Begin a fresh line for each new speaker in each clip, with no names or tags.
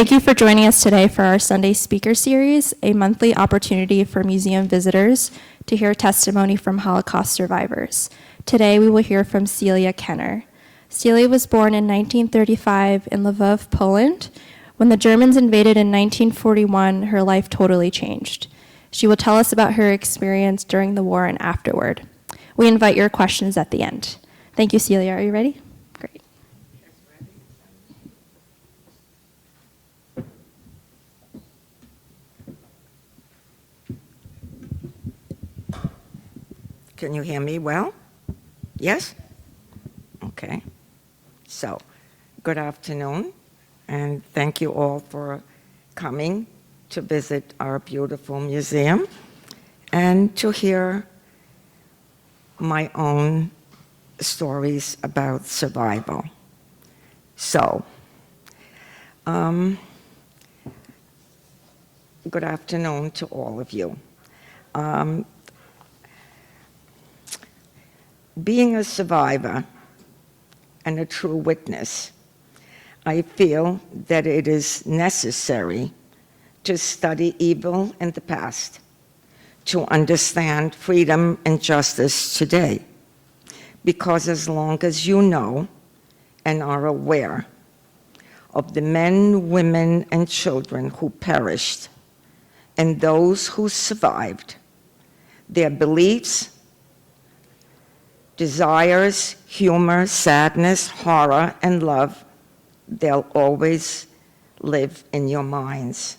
Thank you for joining us today for our Sunday Speaker Series, a monthly opportunity for museum visitors to hear testimony from Holocaust survivors. Today we will hear from Celia Kener. Celia was born in 1935 in Lvov, Poland. When the Germans invaded in 1941, her life totally changed. She will tell us about her experience during the war and afterward. We invite your questions at the end. Thank you, Celia. Are you ready? Great.
Can you hear me well? Yes? Okay. So, good afternoon, and thank you all for coming to visit our beautiful museum and to hear my own stories about survival. So, good afternoon to all of you. Being a survivor and a true witness, I feel that it is necessary to study evil in the past, to understand freedom and justice today. Because as long as you know and are aware of the men, women, and children who perished and those who survived, their beliefs, desires, humor, sadness, horror, and love, they'll always live in your minds.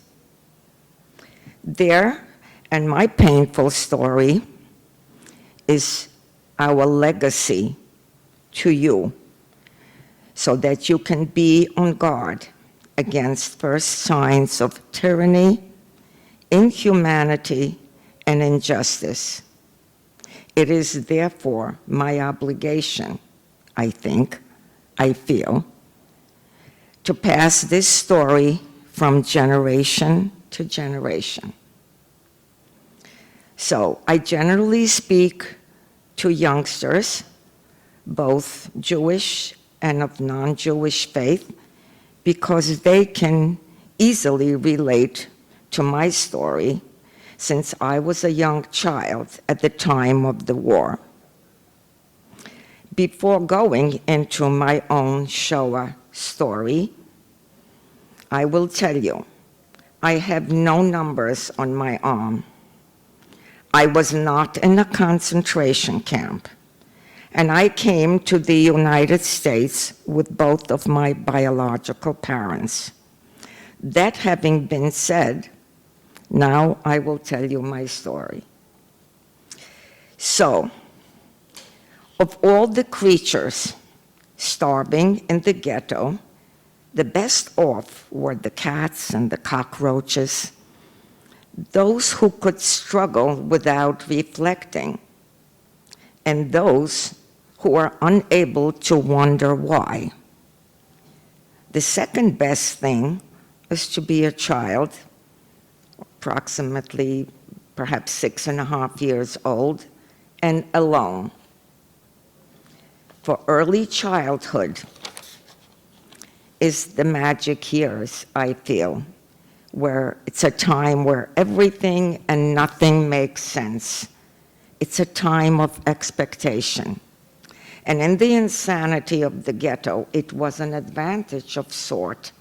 Their and my painful story is our legacy to you, so that you can be on guard against first signs of tyranny, inhumanity, and injustice. It is therefore my obligation, I feel, to pass this story from generation to generation. So I generally speak to youngsters, both Jewish and of non-Jewish faith, because they can easily relate to my story, since I was a young child at the time of the war. Before going into my own Shoah story, I will tell you, I have no numbers on my arm. I was not in a concentration camp, and I came to the United States with both of my biological parents. That having been said, now I will tell you my story. So, of all the creatures starving in the ghetto, the best off were the cats and the cockroaches, those who could struggle without reflecting, and those who are unable to wonder why. The second best thing is to be a child, approximately perhaps 6.5 years old, and alone. For early childhood is the magic years, I feel, where it's a time where everything and nothing makes sense. It's a time of expectation. And in the insanity of the ghetto, it was an advantage of sort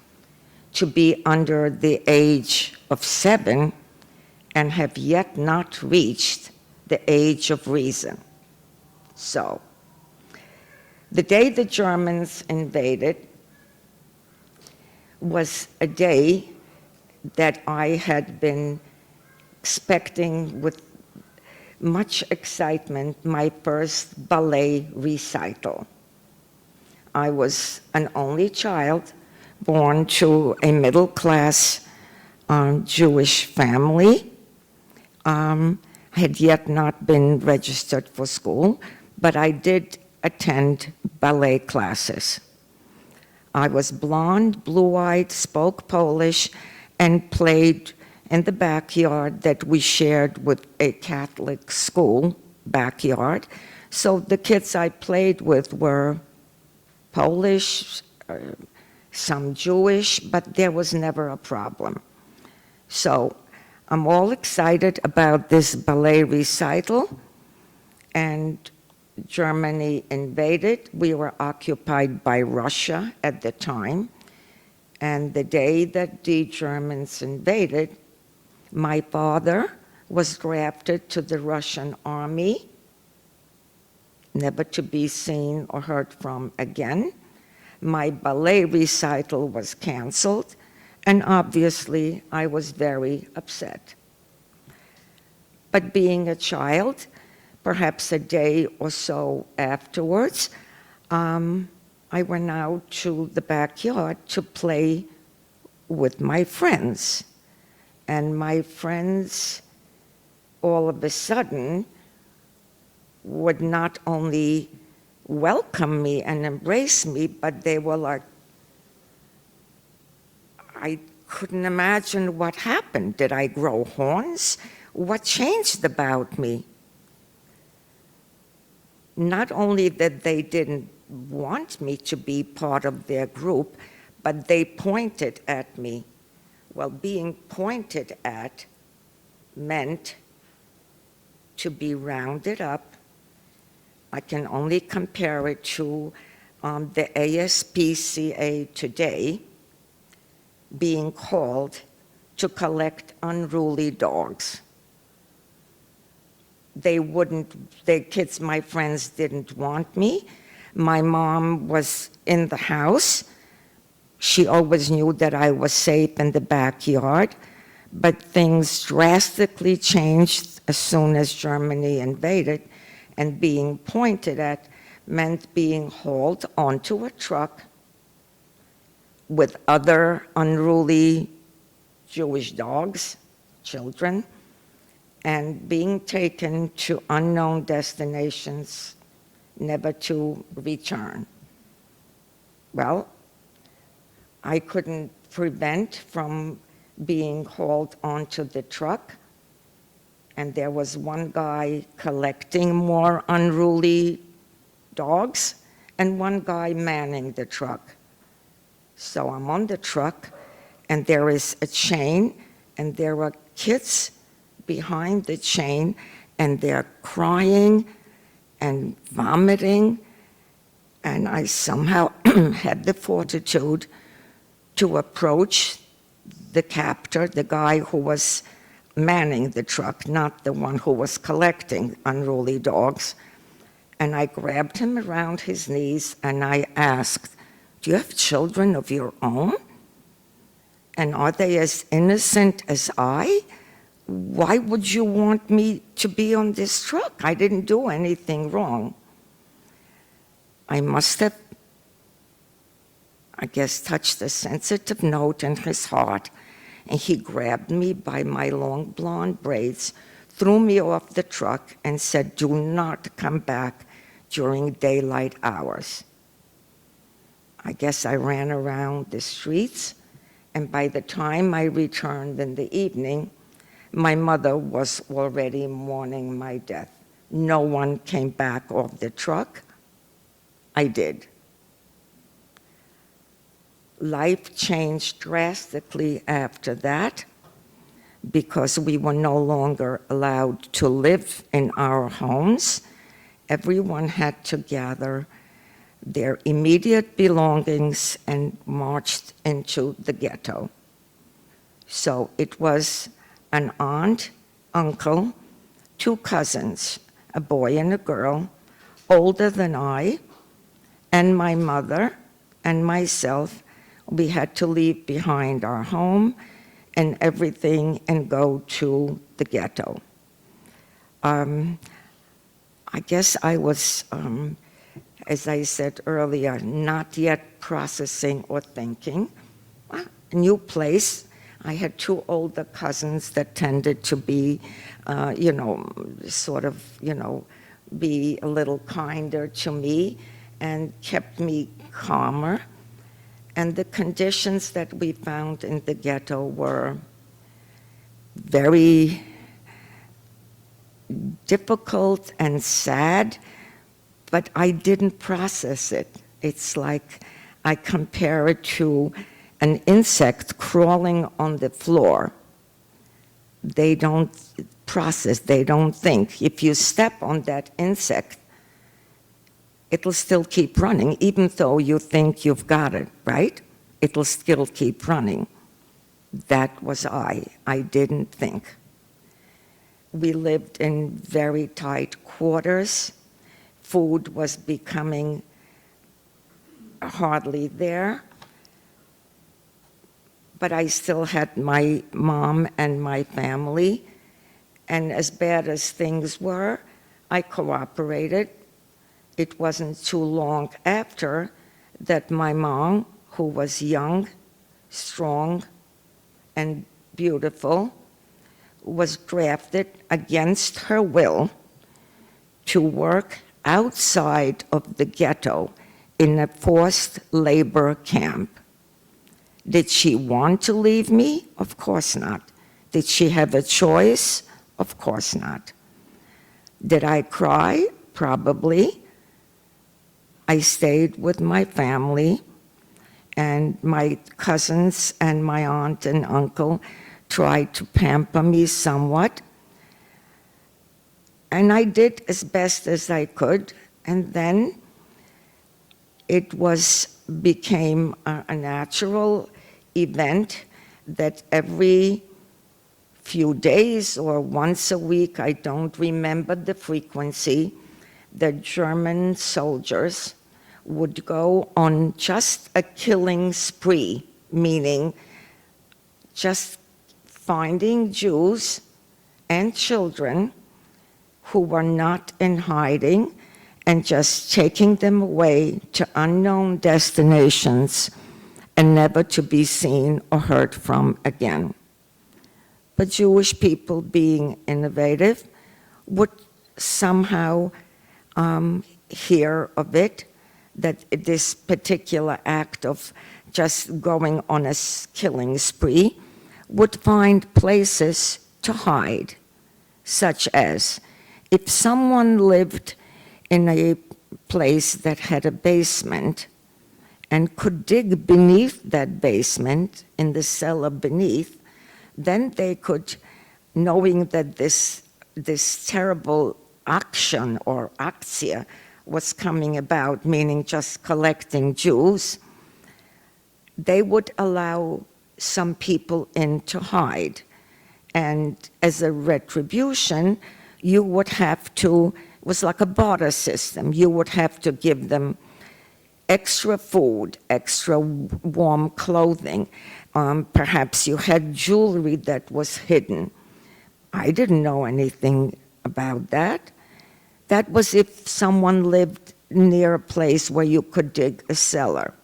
to be under the age of 7 and have yet not reached the age of reason. So, the day the Germans invaded was a day that I had been expecting with much excitement, my first ballet recital. I was an only child born to a middle-class Jewish family. I had yet not been registered for school, but I did attend ballet classes. I was blonde, blue-eyed, spoke Polish, and played in the backyard that we shared with a Catholic school backyard. So the kids I played with were Polish, some Jewish, but there was never a problem. So I'm all excited about this ballet recital, and Germany invaded. We were occupied by Russia at the time, and the day that the Germans invaded, my father was drafted to the Russian army, never to be seen or heard from again. My ballet recital was canceled, and obviously I was very upset. But being a child, perhaps a day or so afterwards, I went out to the backyard to play with my friends. And my friends, all of a sudden, would not only welcome me and embrace me, but they were like, I couldn't imagine what happened. Did I grow horns? What changed about me? Not only that they didn't want me to be part of their group, but they pointed at me. Well, being pointed at meant to be rounded up. I can only compare it to the ASPCA today being called to collect unruly dogs. The kids, my friends, didn't want me. My mom was in the house. She always knew that I was safe in the backyard, but things drastically changed as soon as Germany invaded, and being pointed at meant being hauled onto a truck with other unruly Jewish dogs, children, and being taken to unknown destinations, never to return. Well, I couldn't prevent from being hauled onto the truck, and there was one guy collecting more unruly dogs and one guy manning the truck. So I'm on the truck, and there is a chain, and there are kids behind the chain, and they're crying and vomiting, and I somehow had the fortitude to approach the captor, the guy who was manning the truck, not the one who was collecting unruly dogs. And I grabbed him around his knees and I asked, "Do you have children of your own? And are they as innocent as I? Why would you want me to be on this truck? I didn't do anything wrong." I must have, I guess, touched a sensitive note in his heart, and he grabbed me by my long blonde braids, threw me off the truck, and said, "Do not come back during daylight hours." I guess I ran around the streets, and by the time I returned in the evening, my mother was already mourning my death. No one came back off the truck. I did. Life changed drastically after that because we were no longer allowed to live in our homes. Everyone had to gather their immediate belongings and marched into the ghetto. So it was an aunt, uncle, two cousins, a boy and a girl, older than I, and my mother and myself. We had to leave behind our home and everything and go to the ghetto. I guess I was, as I said earlier, not yet processing or thinking. A new place. I had two older cousins that tended to be, be a little kinder to me and kept me calmer. And the conditions that we found in the ghetto were very difficult and sad, but I didn't process it. It's like I compare it to an insect crawling on the floor. They don't process, they don't think. If you step on that insect, it'll still keep running, even though you think you've got it, right? It'll still keep running. That was I. I didn't think. We lived in very tight quarters. Food was becoming hardly there. But I still had my mom and my family. And as bad as things were, I cooperated. It wasn't too long after that my mom, who was young, strong, and beautiful, was drafted against her will to work outside of the ghetto in a forced labor camp. Did she want to leave me? Of course not. Did she have a choice? Of course not. Did I cry? Probably. I stayed with my family, and my cousins and my aunt and uncle tried to pamper me somewhat. And I did as best as I could, and then it became a natural event that every few days or once a week, I don't remember the frequency, the German soldiers would go on just a killing spree, meaning just finding Jews and children who were not in hiding and just taking them away to unknown destinations and never to be seen or heard from again. But Jewish people, being innovative, would somehow hear of it, that this particular act of just going on a killing spree would find places to hide, such as if someone lived in a place that had a basement and could dig beneath that basement in the cellar beneath, then they could, knowing that this terrible action or aktia was coming about, meaning just collecting Jews, they would allow some people in to hide. And as a retribution, you would have to, it was like a barter system, you would have to give them extra food, extra warm clothing. Perhaps you had jewelry that was hidden. I didn't know anything about that. That was if someone lived near a place where you could dig a cellar.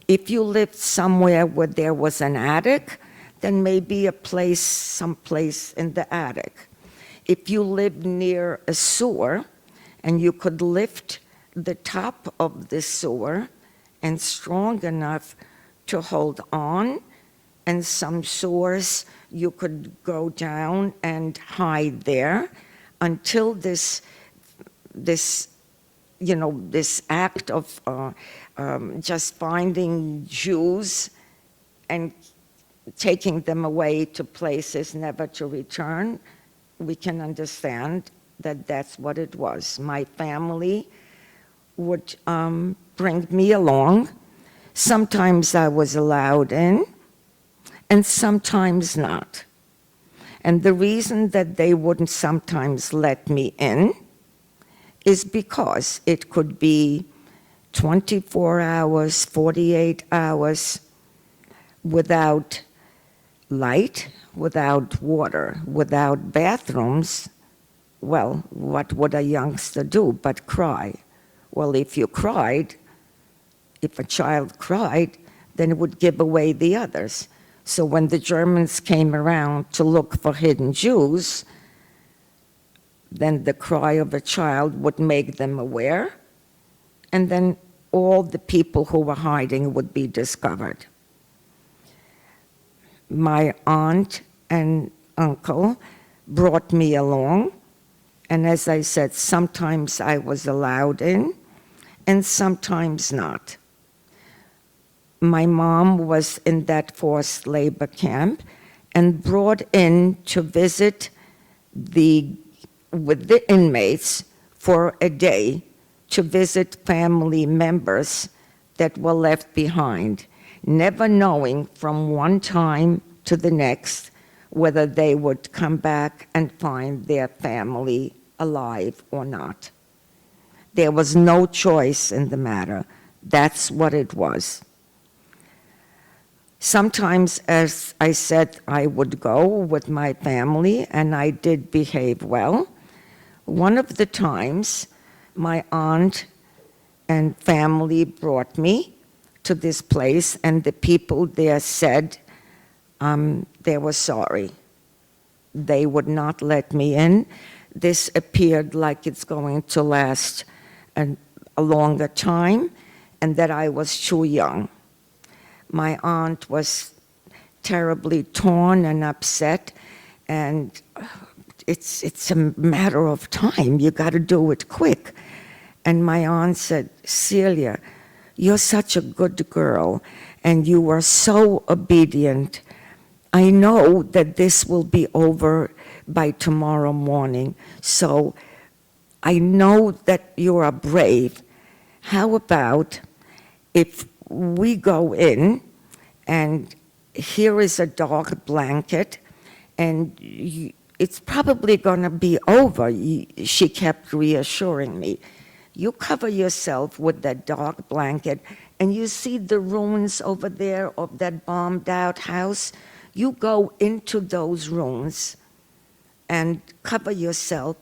If you lived somewhere where there was an attic, then maybe a place, someplace in the attic. If you lived near a sewer and you could lift the top of the sewer and strong enough to hold on, and some sewers you could go down and hide there until this act of just finding Jews and taking them away to places never to return, we can understand that that's what it was. My family would bring me along. Sometimes I was allowed in, and sometimes not. And the reason that they wouldn't sometimes let me in is because it could be 24 hours, 48 hours without light, without water, without bathrooms. Well, what would a youngster do but cry? Well, if you cried, if a child cried, then it would give away the others. So when the Germans came around to look for hidden Jews, then the cry of a child would make them aware, and then all the people who were hiding would be discovered. My aunt and uncle brought me along, and as I said, sometimes I was allowed in, and sometimes not. my mom was in that forced labor camp and brought in to visit with the inmates for a day to visit family members that were left behind, never knowing from one time to the next whether they would come back and find their family alive or not. There was no choice in the matter. That's what it was. Sometimes, as I said, I would go with my family, and I did behave well. One of the times, my aunt and family brought me to this place, and the people there said they were sorry. They would not let me in. This appeared like it's going to last a longer time, and that I was too young. My aunt was terribly torn and upset, and it's a matter of time. You got to do it quick. And my aunt said, Celia, you're such a good girl, and you are so obedient. I know that this will be over by tomorrow morning, so I know that you are brave. How about if we go in, and here is a dog blanket, and it's probably going to be over, she kept reassuring me. You cover yourself with that dog blanket, and you see the ruins over there of that bombed out house. You go into those ruins and cover yourself,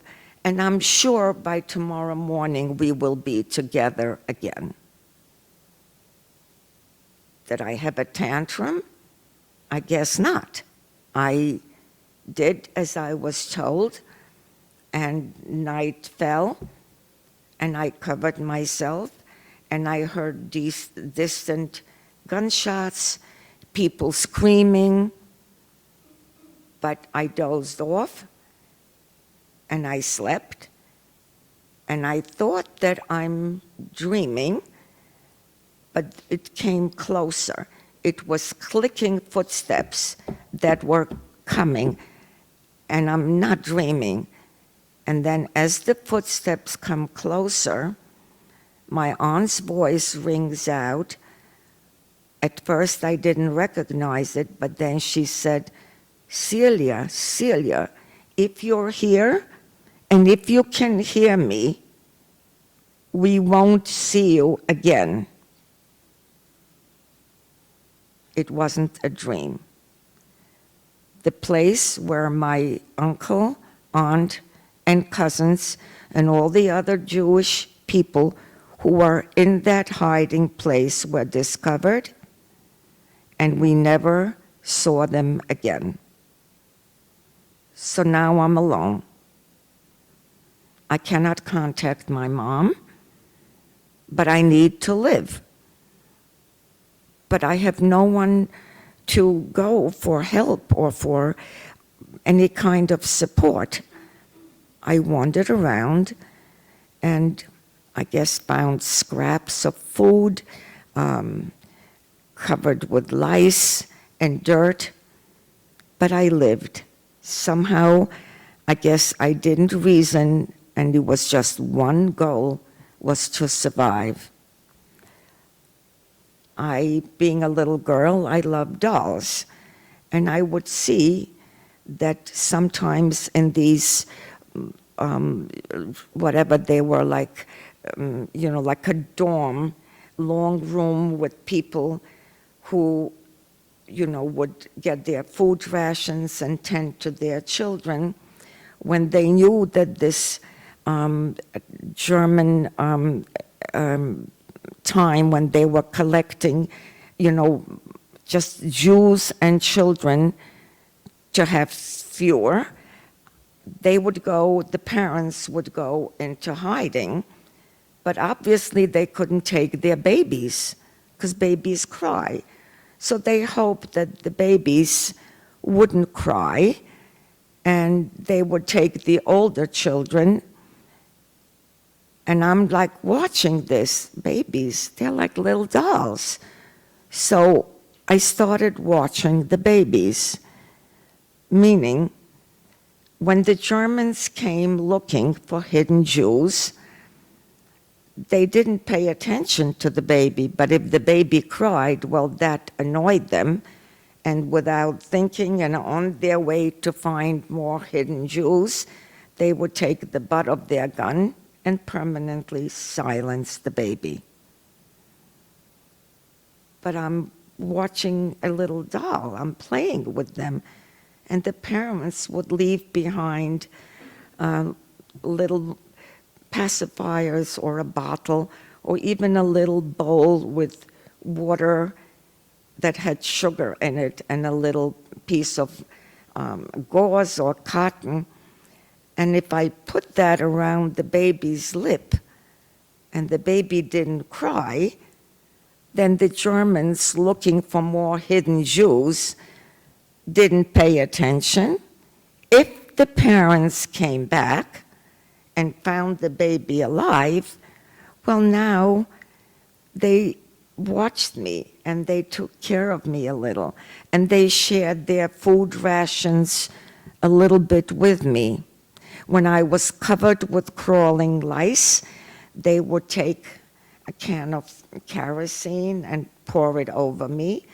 and I'm sure by tomorrow morning we will be together again. Did I have a tantrum? I guess not. I did as I was told, and night fell, and I covered myself, and I heard distant gunshots, people screaming, but I dozed off, and I slept, and I thought that I'm dreaming, but it came closer. It was clicking footsteps that were coming, and I'm not dreaming. And then as the footsteps come closer, my aunt's voice rings out. At first I didn't recognize it, but then she said, Celia, Celia, if you're here, and if you can hear me, we won't see you again. It wasn't a dream. The place where my uncle, aunt, and cousins, and all the other Jewish people who were in that hiding place were discovered, and we never saw them again. So now I'm alone. I cannot contact my mom, but I need to live. But I have no one to go for help or for any kind of support. I wandered around and I guess found scraps of food covered with lice and dirt, but I lived. Somehow, I guess I didn't reason, and it was just one goal, was to survive. Being a little girl, I loved dolls, and I would see that sometimes in these, whatever they were, like, like a dorm, long room with people who, would get their food rations and tend to their children, when they knew that this German time when they were collecting, just Jews and children to have fewer, the parents would go into hiding, but obviously they couldn't take their babies because babies cry. So they hoped that the babies wouldn't cry and they would take the older children. And I'm like watching this, babies, they're like little dolls. So I started watching the babies, meaning when the Germans came looking for hidden Jews, they didn't pay attention to the baby, but if the baby cried, well, that annoyed them, and without thinking and on their way to find more hidden Jews, they would take the butt of their gun and permanently silence the baby. But I'm watching a little doll, I'm playing with them, and the parents would leave behind little pacifiers or a bottle or even a little bowl with water that had sugar in it and a little piece of gauze or cotton. And if I put that around the baby's lip and the baby didn't cry, then the Germans looking for more hidden Jews didn't pay attention. If the parents came back and found the baby alive, well, now they watched me and they took care of me a little, and they shared their food rations a little bit with me. When I was covered with crawling lice, they would take a can of kerosene and pour it over me.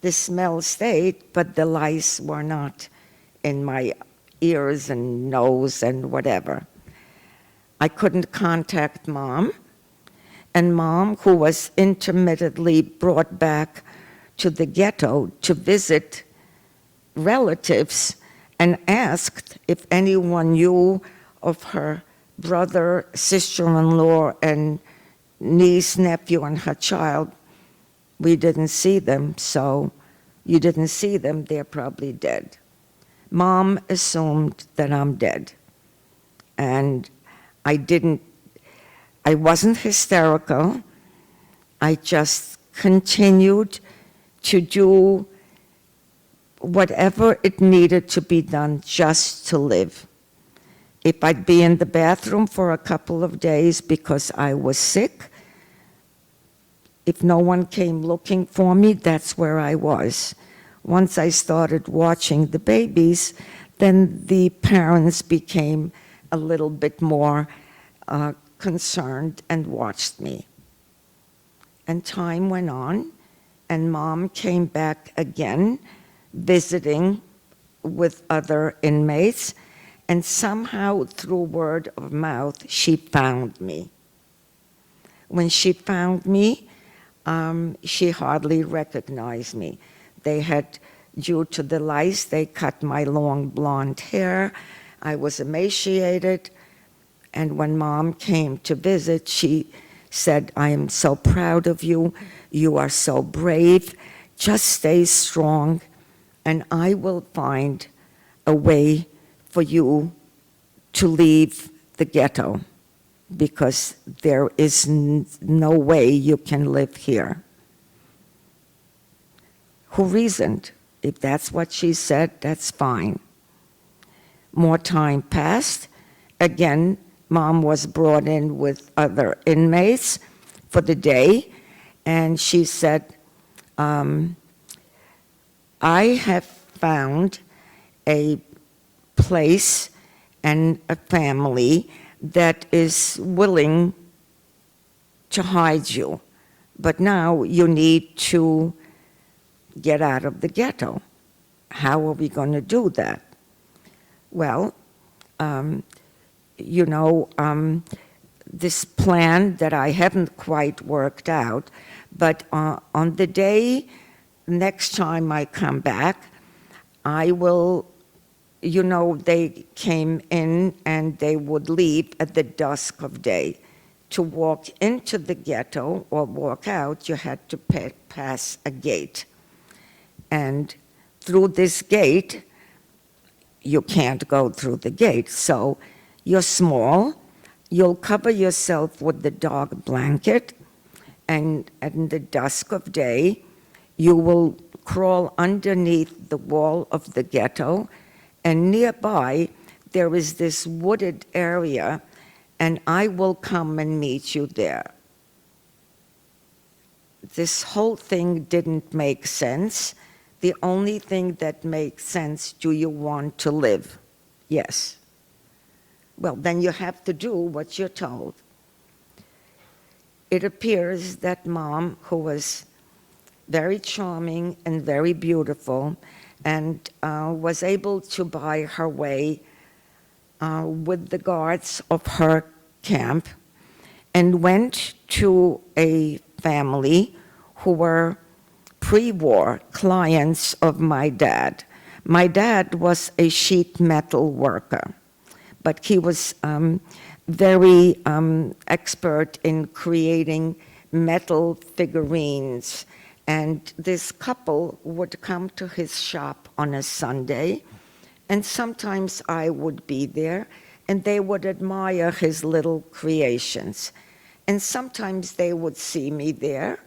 The smell stayed, but the lice were not in my ears and nose and whatever. I couldn't contact Mom, and Mom, who was intermittently brought back to the ghetto to visit relatives, and asked if anyone knew of her brother, sister-in-law, and niece, nephew, and her child. We didn't see them, so you didn't see them, they're probably dead. Mom assumed that I'm dead. And I wasn't hysterical. I just continued to do whatever it needed to be done just to live. If I'd be in the bathroom for a couple of days because I was sick, if no one came looking for me, that's where I was. Once I started watching the babies, then the parents became a little bit more concerned and watched me. And time went on, and Mom came back again, visiting with other inmates, and somehow through word of mouth, she found me. When she found me, she hardly recognized me. They had, due to the lice, they cut my long blonde hair. I was emaciated, and when Mom came to visit, she said, "I am so proud of you. You are so brave. Just stay strong, and I will find a way for you to leave the ghetto, because there is no way you can live here." Who reasoned? If that's what she said, that's fine. More time passed. Again, Mom was brought in with other inmates for the day, and she said, "I have found a place and a family that is willing to hide you, but now you need to get out of the ghetto. How are we going to do that?" Well, this plan that I haven't quite worked out, but on the day next time I come back, I will, they came in and they would leave at the dusk of day. To walk into the ghetto or walk out, you had to pass a gate. And through this gate, you can't go through the gate. So you're small, you'll cover yourself with the dog blanket, and in the dusk of day, you will crawl underneath the wall of the ghetto, and nearby there is this wooded area, and I will come and meet you there. this whole thing didn't make sense. The only thing that makes sense, do you want to live? Yes. Well, then you have to do what you're told. It appears that Mom, who was very charming and very beautiful, and was able to buy her way with the guards of her camp, and went to a family who were pre-war clients of my dad. My dad was a sheet metal worker, but he was very expert in creating metal figurines. And this couple would come to his shop on a Sunday, and sometimes I would be there, and they would admire his little creations. And sometimes they would see me there.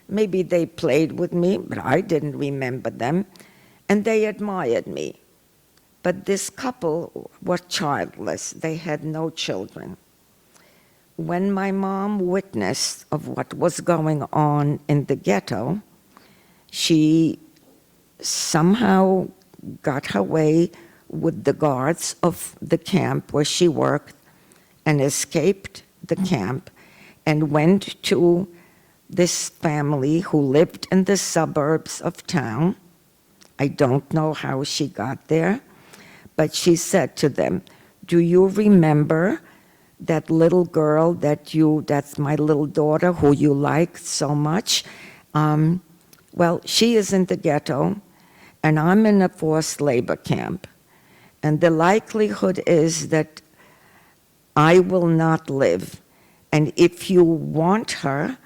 Maybe they played with me, but I didn't remember them, and they admired me. But this couple were childless. They had no children. When my mom witnessed of what was going on in the ghetto, she somehow got her way with the guards of the camp where she worked and escaped the camp and went to this family who lived in the suburbs of town. I don't know how she got there, but she said to them, "Do you remember that little girl that's my little daughter who you liked so much? Well, she is in the ghetto, and I'm in a forced labor camp. And the likelihood is that I will not live. And if you want her,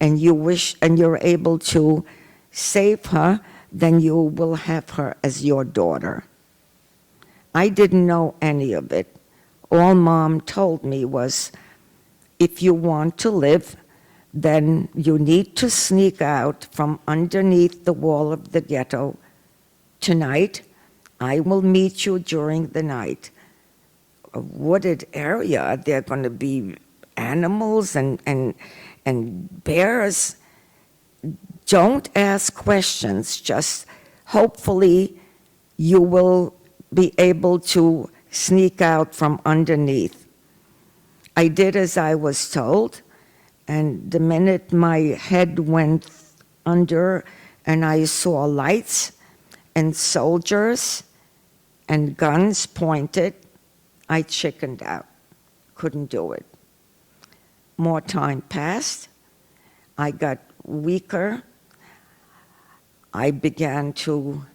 and you wish, and you're able to save her, then you will have her as your daughter." I didn't know any of it. All Mom told me was, if you want to live, then you need to sneak out from underneath the wall of the ghetto tonight. I will meet you during the night. A wooded area, there are going to be animals and bears. Don't ask questions, just hopefully you will be able to sneak out from underneath. I did as I was told, and the minute my head went under and I saw lights and soldiers and guns pointed, I chickened out, couldn't do it. More time passed, I got weaker, I began to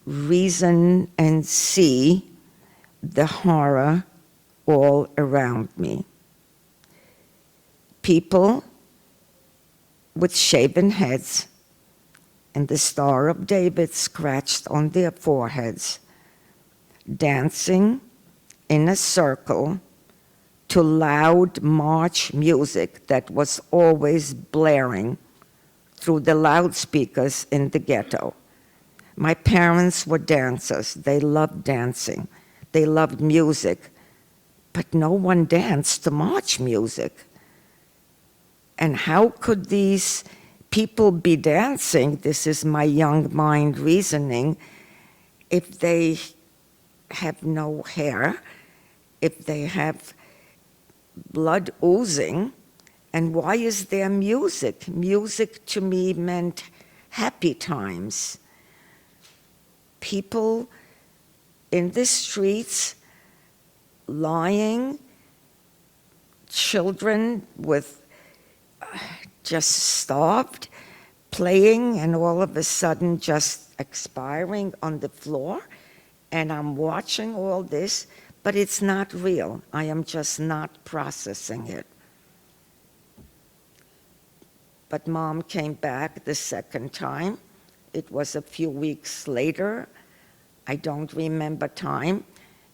reason and see the horror all around me. People with shaven heads and the Star of David scratched on their foreheads, dancing in a circle to loud march music that was always blaring through the loudspeakers in the ghetto. My parents were dancers. They loved dancing. They loved music. But no one danced to march music. And how could these people be dancing, this is my young mind reasoning, if they have no hair, if they have blood oozing, and why is there music? Music to me meant happy times. People in the streets lying, children with just starved, playing, and all of a sudden just expiring on the floor. And I'm watching all this, but it's not real. I am just not processing it. But Mom came back the second time. It was a few weeks later. I don't remember time.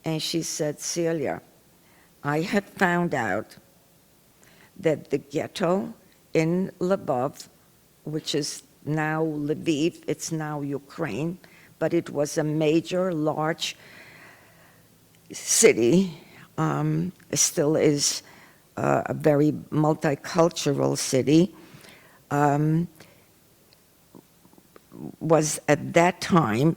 And she said, "Celia, I have found out that the ghetto in Lvov, which is now Lviv, it's now Ukraine, but it was a major, large city, still is a very multicultural city. was at that time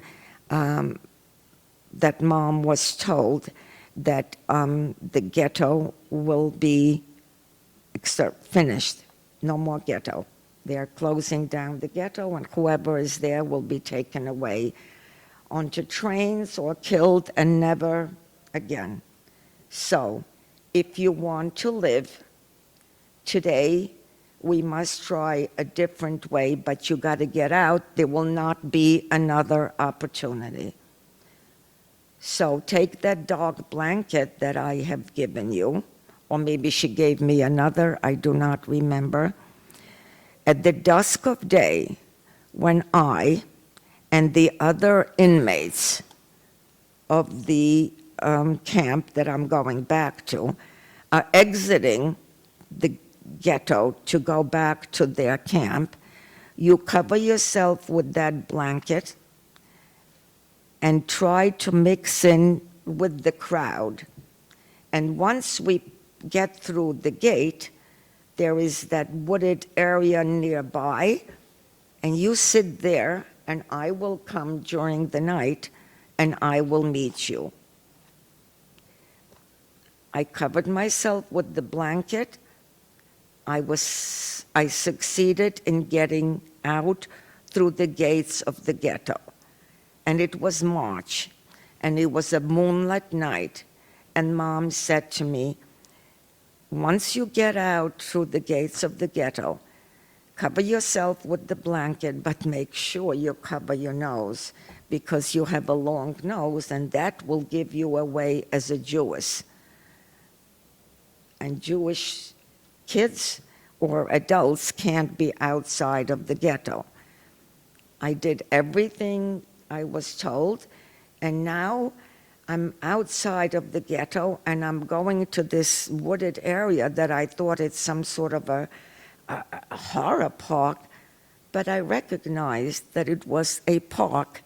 that Mom was told that the ghetto will be finished. No more ghetto. They are closing down the ghetto, and whoever is there will be taken away onto trains or killed and never again. So, if you want to live today, we must try a different way, but you got to get out. There will not be another opportunity. So take that dog blanket that I have given you, or maybe she gave me another, I do not remember. At the dusk of day, when I and the other inmates of the camp that I'm going back to are exiting the ghetto to go back to their camp, you cover yourself with that blanket and try to mix in with the crowd. And once we get through the gate, there is that wooded area nearby, and you sit there, and I will come during the night, and I will meet you. I covered myself with the blanket. I succeeded in getting out through the gates of the ghetto. And it was March, and it was a moonlight night, and Mom said to me, once you get out through the gates of the ghetto, cover yourself with the blanket, but make sure you cover your nose, because you have a long nose, and that will give you away as a Jewess. And Jewish kids or adults can't be outside of the ghetto. I did everything I was told, and now I'm outside of the ghetto, and I'm going to this wooded area that I thought it's some sort of a horror park, but I recognized that it was a park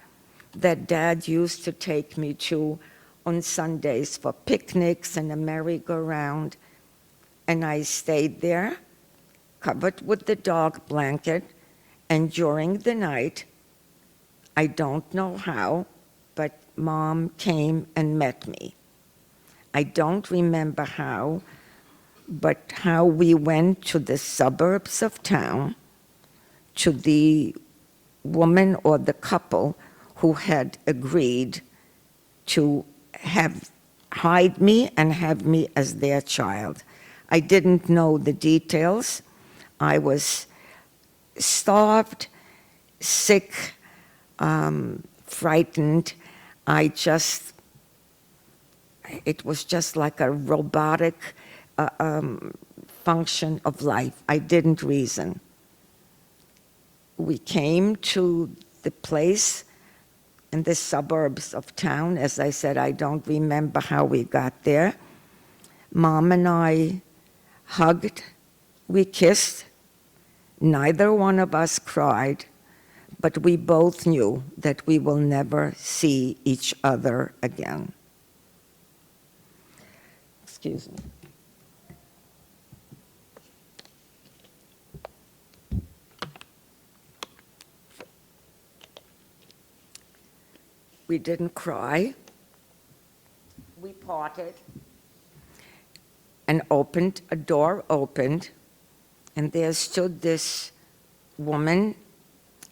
that Dad used to take me to on Sundays for picnics and a merry-go-round. And I stayed there, covered with the dog blanket, and during the night, I don't know how, but Mom came and met me. I don't remember how, but how we went to the suburbs of town to the woman or the couple who had agreed to hide me and have me as their child. I didn't know the details. I was starved, sick, frightened. It was just like a robotic function of life. I didn't reason. We came to the place in the suburbs of town. As I said, I don't remember how we got there. Mom and I hugged, we kissed. Neither one of us cried, but we both knew that we will never see each other again. Excuse me. We didn't cry. We parted. And a door opened, and there stood this woman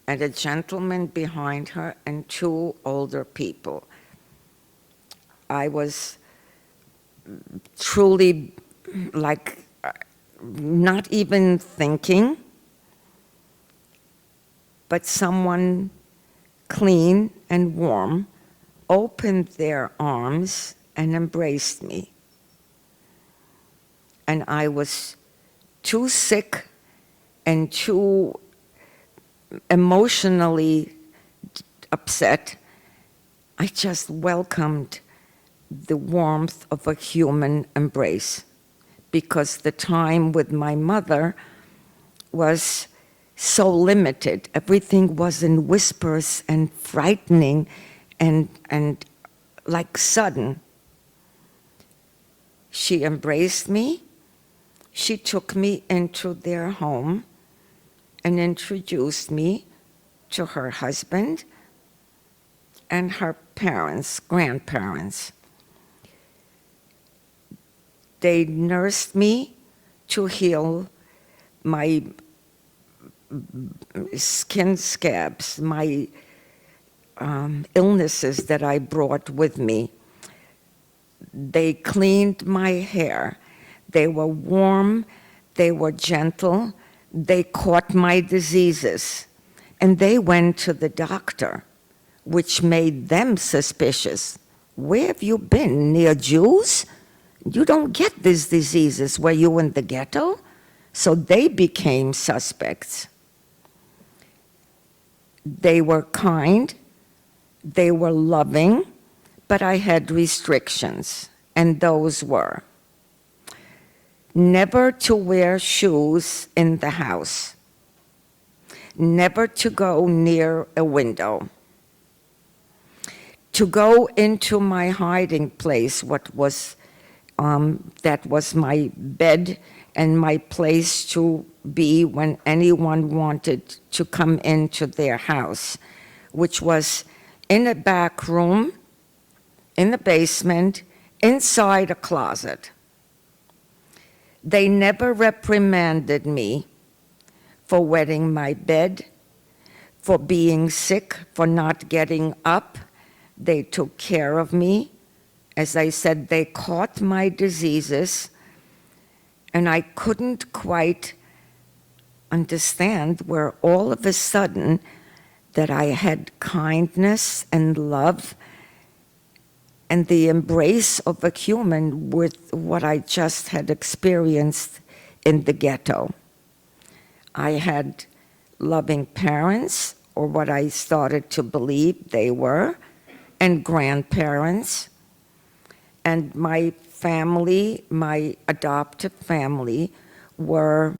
and a gentleman behind her and two older people. I was truly not even thinking, but someone clean and warm opened their arms and embraced me. And I was too sick and too emotionally upset. I just welcomed the warmth of a human embrace, because the time with my mother was so limited. Everything was in whispers and frightening and like sudden. She embraced me. She took me into their home and introduced me to her husband and her parents, grandparents. They nursed me to heal my skin scabs, my illnesses that I brought with me. They cleaned my hair. They were warm, they were gentle, they caught my diseases. And they went to the doctor, which made them suspicious. Where have you been, near Jews? You don't get these diseases. Were you in the ghetto? So they became suspects. They were kind, they were loving, but I had restrictions, and those were never to wear shoes in the house, never to go near a window, to go into my hiding place, that was my bed and my place to be when anyone wanted to come into their house, which was in a back room, in the basement, inside a closet. They never reprimanded me for wetting my bed, for being sick, for not getting up. They took care of me. As I said, they caught my diseases, and I couldn't quite understand where all of a sudden that I had kindness and love and the embrace of a human with what I just had experienced in the ghetto. I had loving parents, or what I started to believe they were, and grandparents. And my family, my adoptive family, were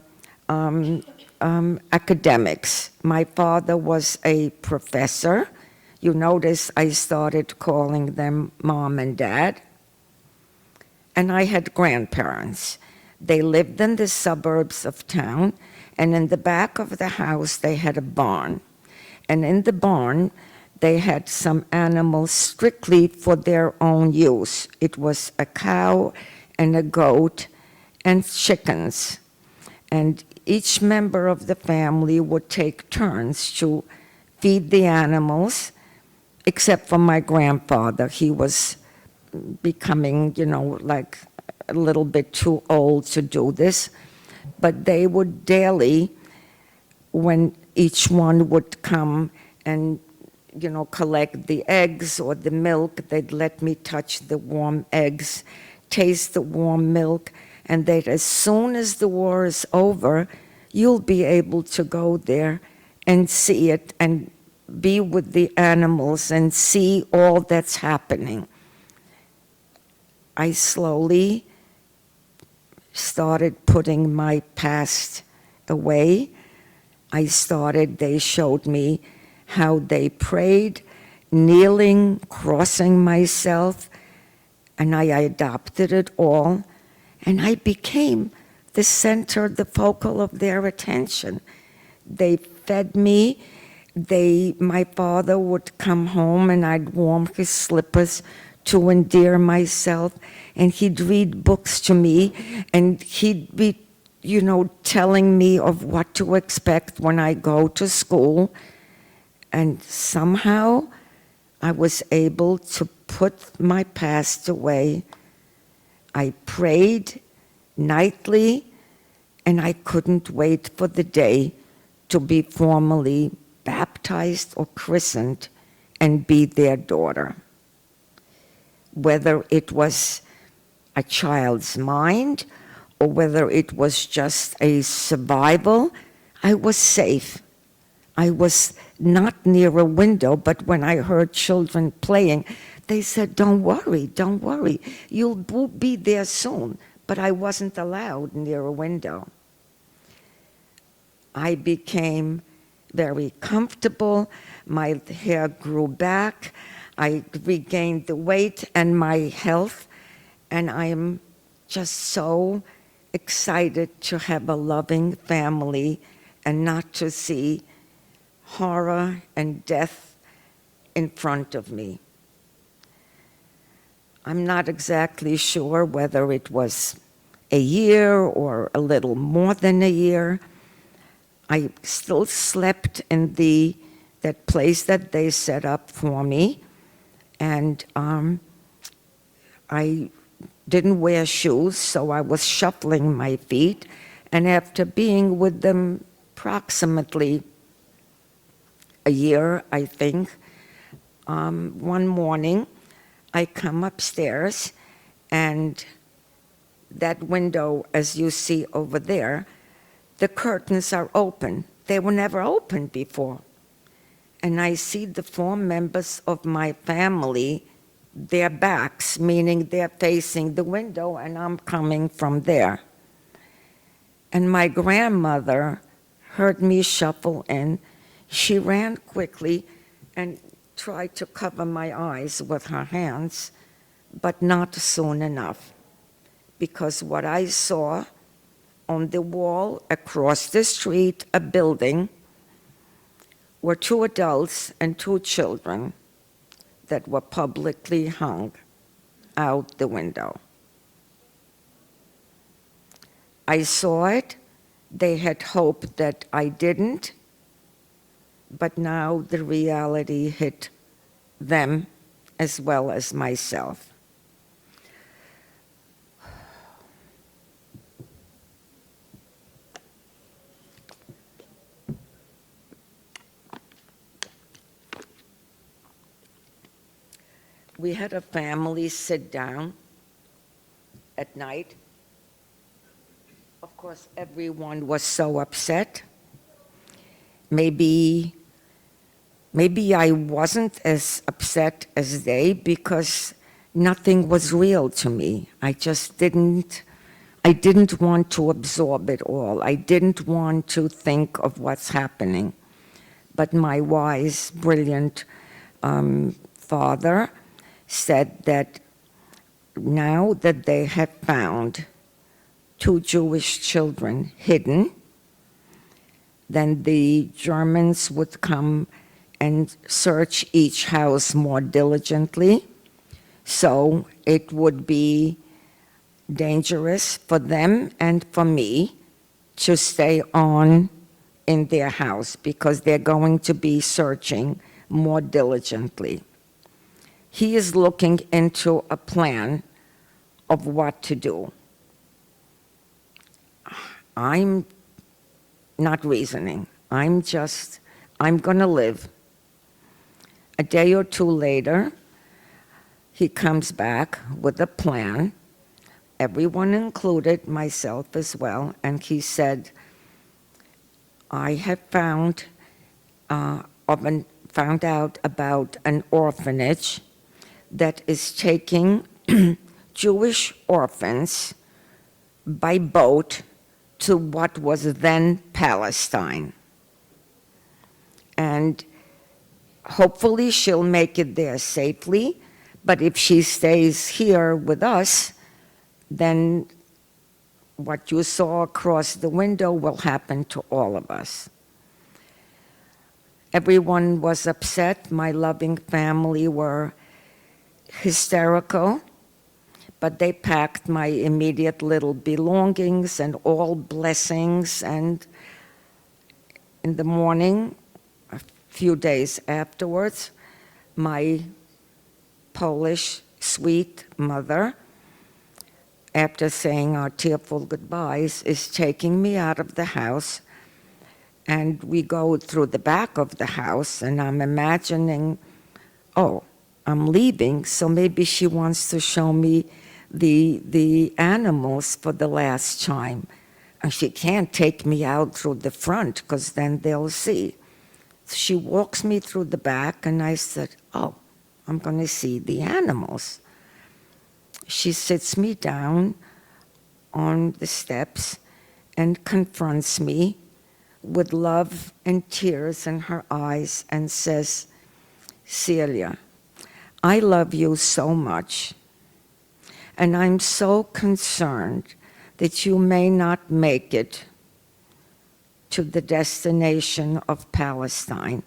academics. My father was a professor. You notice I started calling them mom and dad. And I had grandparents. They lived in the suburbs of town, and in the back of the house they had a barn. And in the barn they had some animals strictly for their own use. It was a cow and a goat and chickens. And each member of the family would take turns to feed the animals, except for my grandfather. He was becoming, like a little bit too old to do this. But they would daily, when each one would come and collect the eggs or the milk, they'd let me touch the warm eggs, taste the warm milk, and that as soon as the war is over, you'll be able to go there and see it and be with the animals and see all that's happening. I slowly started putting my past away. They showed me how they prayed, kneeling, crossing myself, and I adopted it all, and I became the center, the focal of their attention. They fed me. My father would come home and I'd warm his slippers to endear myself, and he'd read books to me, and he'd be, telling me of what to expect when I go to school. And somehow I was able to put my past away. I prayed nightly, and I couldn't wait for the day to be formally baptized or christened and be their daughter. Whether it was a child's mind or whether it was just a survival, I was safe. I was not near a window, but when I heard children playing, they said, don't worry, you'll be there soon. But I wasn't allowed near a window. I became very comfortable. My hair grew back. I regained the weight and my health, and I am just so excited to have a loving family and not to see horror and death in front of me. I'm not exactly sure whether it was a year or a little more than a year. I still slept in that place that they set up for me, and I didn't wear shoes, so I was shuffling my feet, and after being with them approximately a year, I think, one morning I come upstairs, and that window, as you see over there, the curtains are open. They were never open before. And I see the 4 members of my family, their backs, meaning they're facing the window, and I'm coming from there. And my grandmother heard me shuffle in. She ran quickly and tried to cover my eyes with her hands, but not soon enough, because what I saw on the wall across the street, a building, were 2 adults and 2 children that were publicly hung out the window. I saw it. They had hoped that I didn't, but now the reality hit them as well as myself. We had a family sit down at night. Of course, everyone was so upset. Maybe I wasn't as upset as they, because nothing was real to me. I didn't want to absorb it all. I didn't want to think of what's happening. But my wise, brilliant father said that now that they had found 2 Jewish children hidden, then the Germans would come and search each house more diligently. So it would be dangerous for them and for me to stay on in their house, because they're going to be searching more diligently. He is looking into a plan of what to do. I'm not reasoning. I'm going to live. A day or 2 later, he comes back with a plan, everyone included, myself as well, and he said, I have found out about an orphanage that is taking Jewish orphans by boat to what was then Palestine. And hopefully she'll make it there safely, but if she stays here with us, then what you saw across the window will happen to all of us. Everyone was upset. My loving family were hysterical, but they packed my immediate little belongings and all blessings, and in the morning, a few days afterwards, my Polish sweet mother, after saying our tearful goodbyes, is taking me out of the house, and we go through the back of the house, and I'm imagining, oh, I'm leaving, so maybe she wants to show me the animals for the last time. And she can't take me out through the front, because then they'll see. She walks me through the back, and I said, oh, I'm going to see the animals. She sits me down on the steps and confronts me with love and tears in her eyes and says, Celia, I love you so much, and I'm so concerned that you may not make it to the destination of Palestine.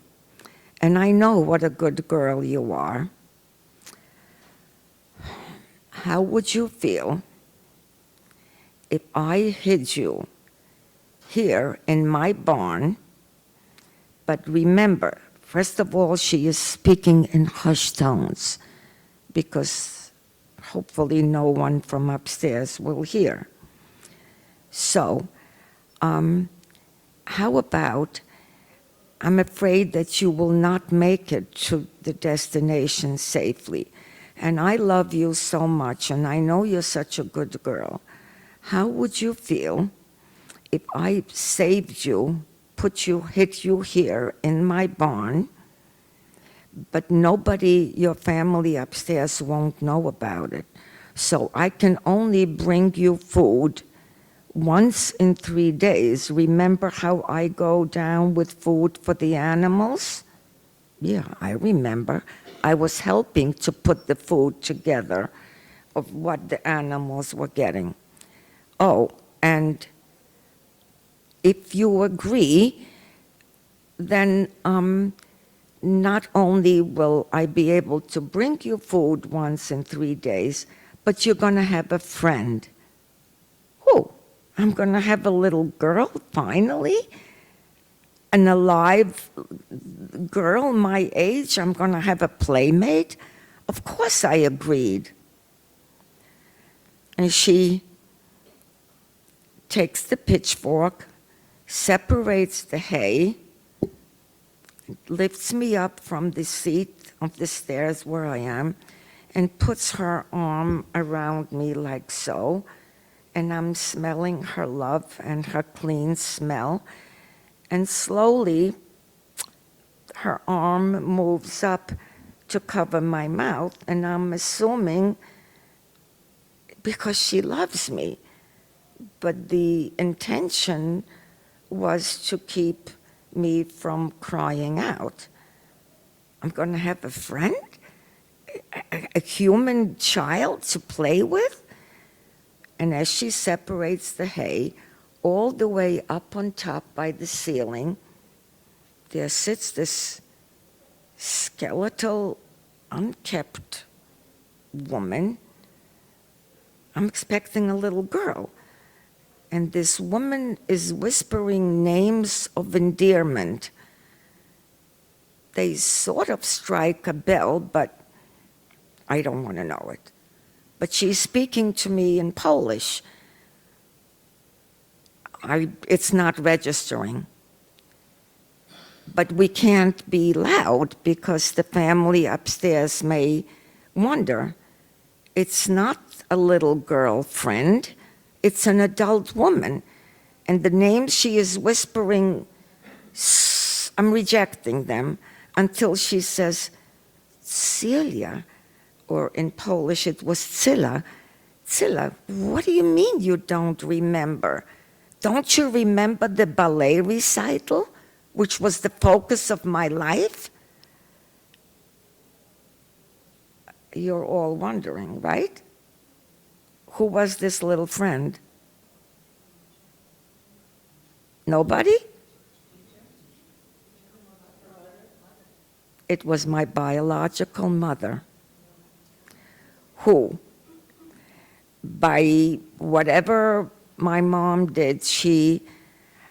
And I know what a good girl you are. How would you feel if I hid you here in my barn? But remember, first of all, she is speaking in hushed tones because hopefully no one from upstairs will hear. So, how about, I'm afraid that you will not make it to the destination safely. And I love you so much, and I know you're such a good girl. How would you feel if I saved you, hid you here in my barn, but nobody, your family upstairs won't know about it. So I can only bring you food once in 3 days. Remember how I go down with food for the animals? Yeah, I remember. I was helping to put the food together of what the animals were getting. Oh, and if you agree, then not only will I be able to bring you food once in 3 days, but you're going to have a friend. Who? I'm going to have a little girl, finally? An alive girl my age? I'm going to have a playmate? Of course I agreed. And she takes the pitchfork, separates the hay, lifts me up from the seat of the stairs where I am, and puts her arm around me like so, and I'm smelling her love and her clean smell, and slowly her arm moves up to cover my mouth, and I'm assuming because she loves me, but the intention was to keep me from crying out. I'm going to have a friend, a human child to play with? And as she separates the hay, all the way up on top by the ceiling, there sits this skeletal, unkempt woman. I'm expecting a little girl. And this woman is whispering names of endearment. They sort of strike a bell, but I don't want to know it. But she's speaking to me in Polish. It's not registering. But we can't be loud because the family upstairs may wonder. It's not a little girl friend. It's an adult woman. And the names she is whispering, I'm rejecting them until she says, Celia, or in Polish it was Cilla. Cilla, what do you mean you don't remember? Don't you remember the ballet recital, which was the focus of my life? You're all wondering, right? Who was this little friend? Nobody? It was my biological mother, who, by whatever my mom did,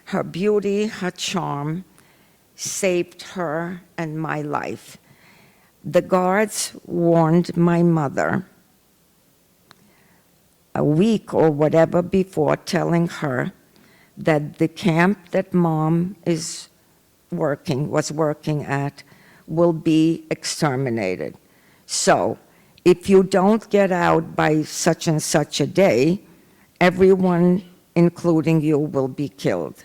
her beauty, her charm, saved her and my life. The guards warned my mother a week or whatever before, telling her that the camp that Mom was working at will be exterminated. So if you don't get out by such and such a day, everyone, including you, will be killed.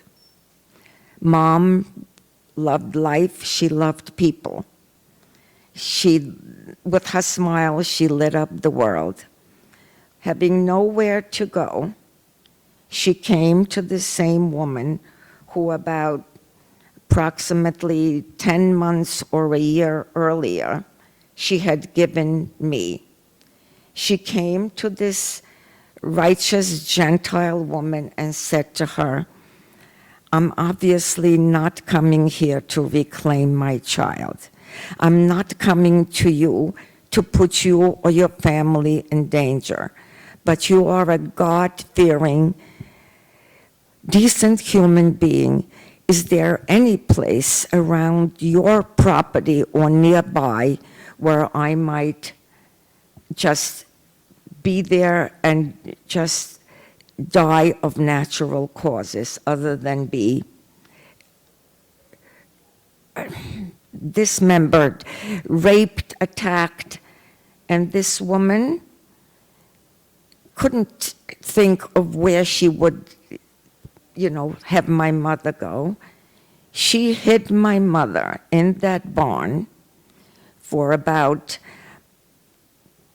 Mom loved life, she loved people. With her smile, she lit up the world. Having nowhere to go, she came to the same woman who about approximately 10 months or a year earlier, she had given me. She came to this righteous Gentile woman and said to her, I'm obviously not coming here to reclaim my child. I'm not coming to you to put you or your family in danger. But you are a God-fearing, decent human being. Is there any place around your property or nearby where I might just be there and just die of natural causes other than be dismembered, raped, attacked, and this woman couldn't think of where she would, have my mother go. She hid my mother in that barn for about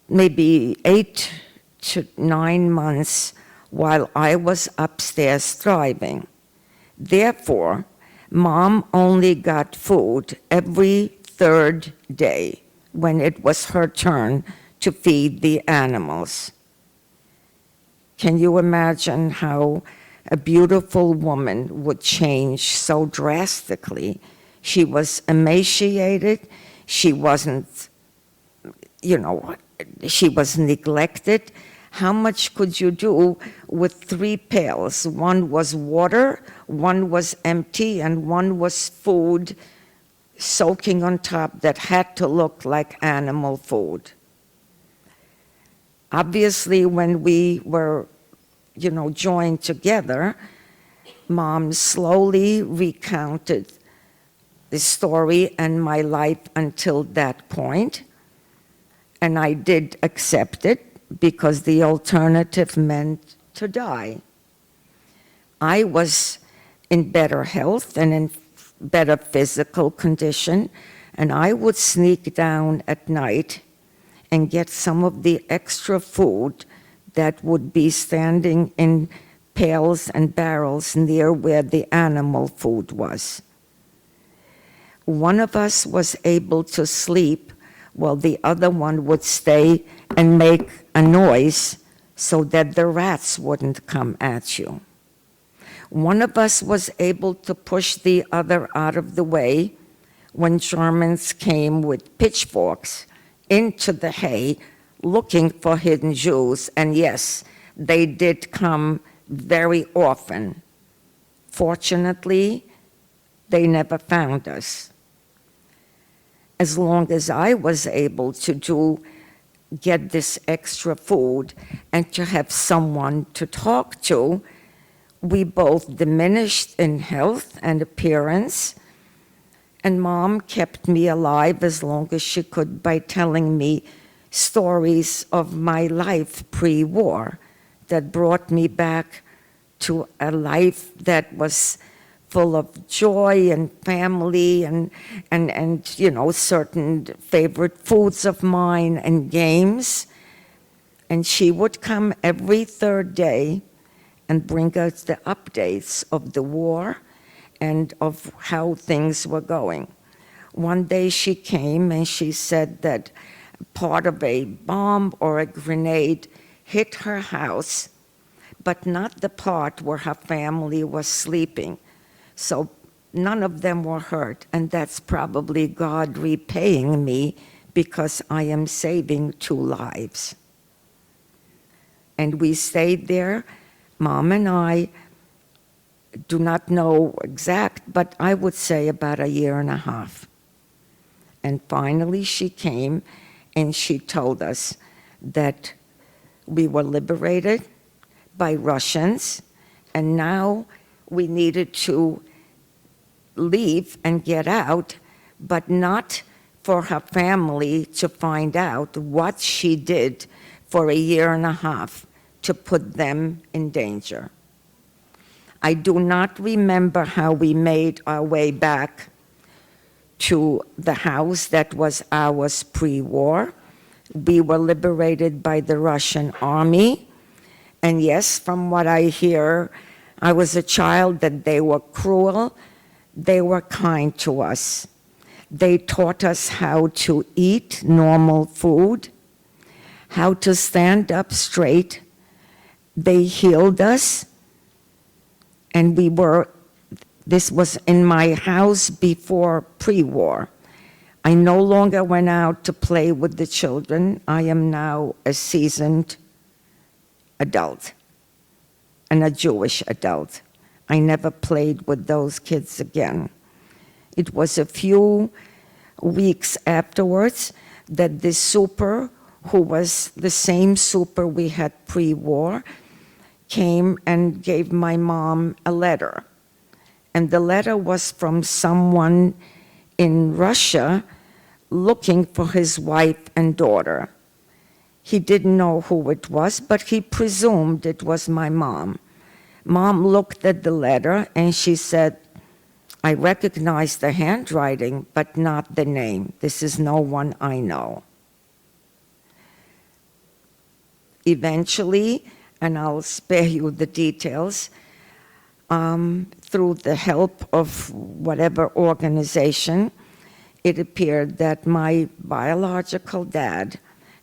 maybe 8 to 9 months while I was upstairs thriving. Therefore, Mom only got food every third day when it was her turn to feed the animals. Can you imagine how a beautiful woman would change so drastically? She was emaciated, she wasn't, she was neglected. How much could you do with 3 pails? One was water, one was empty, and one was food soaking on top that had to look like animal food. Obviously, when we were, joined together, Mom slowly recounted the story and my life until that point, and I did accept it, because the alternative meant to die. I was in better health and in better physical condition, and I would sneak down at night and get some of the extra food that would be standing in pails and barrels near where the animal food was. One of us was able to sleep while the other one would stay and make a noise so that the rats wouldn't come at you. One of us was able to push the other out of the way when Germans came with pitchforks into the hay looking for hidden Jews, and yes, they did come very often. Fortunately, they never found us. As long as I was able to get this extra food and to have someone to talk to, we both diminished in health and appearance, and Mom kept me alive as long as she could by telling me stories of my life pre-war that brought me back to a life that was full of joy and family and certain favorite foods of mine and games. And she would come every third day and bring us the updates of the war and of how things were going. One day she came and she said that part of a bomb or a grenade hit her house, but not the part where her family was sleeping. So none of them were hurt, and that's probably God repaying me because I am saving 2 lives. And we stayed there. Mom and I do not know exact, but I would say about 1.5 years. And finally she came and she told us that we were liberated by Russians, and now we needed to leave and get out, but not for her family to find out what she did for 1.5 years to put them in danger. I do not remember how we made our way back to the house that was ours pre-war. We were liberated by the Russian army, and yes, from what I hear, I was a child, that they were cruel, they were kind to us. They taught us how to eat normal food, how to stand up straight. They healed us, and we were This was in my house before pre-war. I no longer went out to play with the children. I am now a seasoned adult and a Jewish adult. I never played with those kids again. It was a few weeks afterwards that the super, who was the same super we had pre-war, came and gave my mom a letter. And the letter was from someone in Russia looking for his wife and daughter. He didn't know who it was, but he presumed it was my mom. Mom looked at the letter and she said, I recognize the handwriting, but not the name. This is no one I know. Eventually, and I'll spare you the details, through the help of whatever organization, it appeared that my biological dad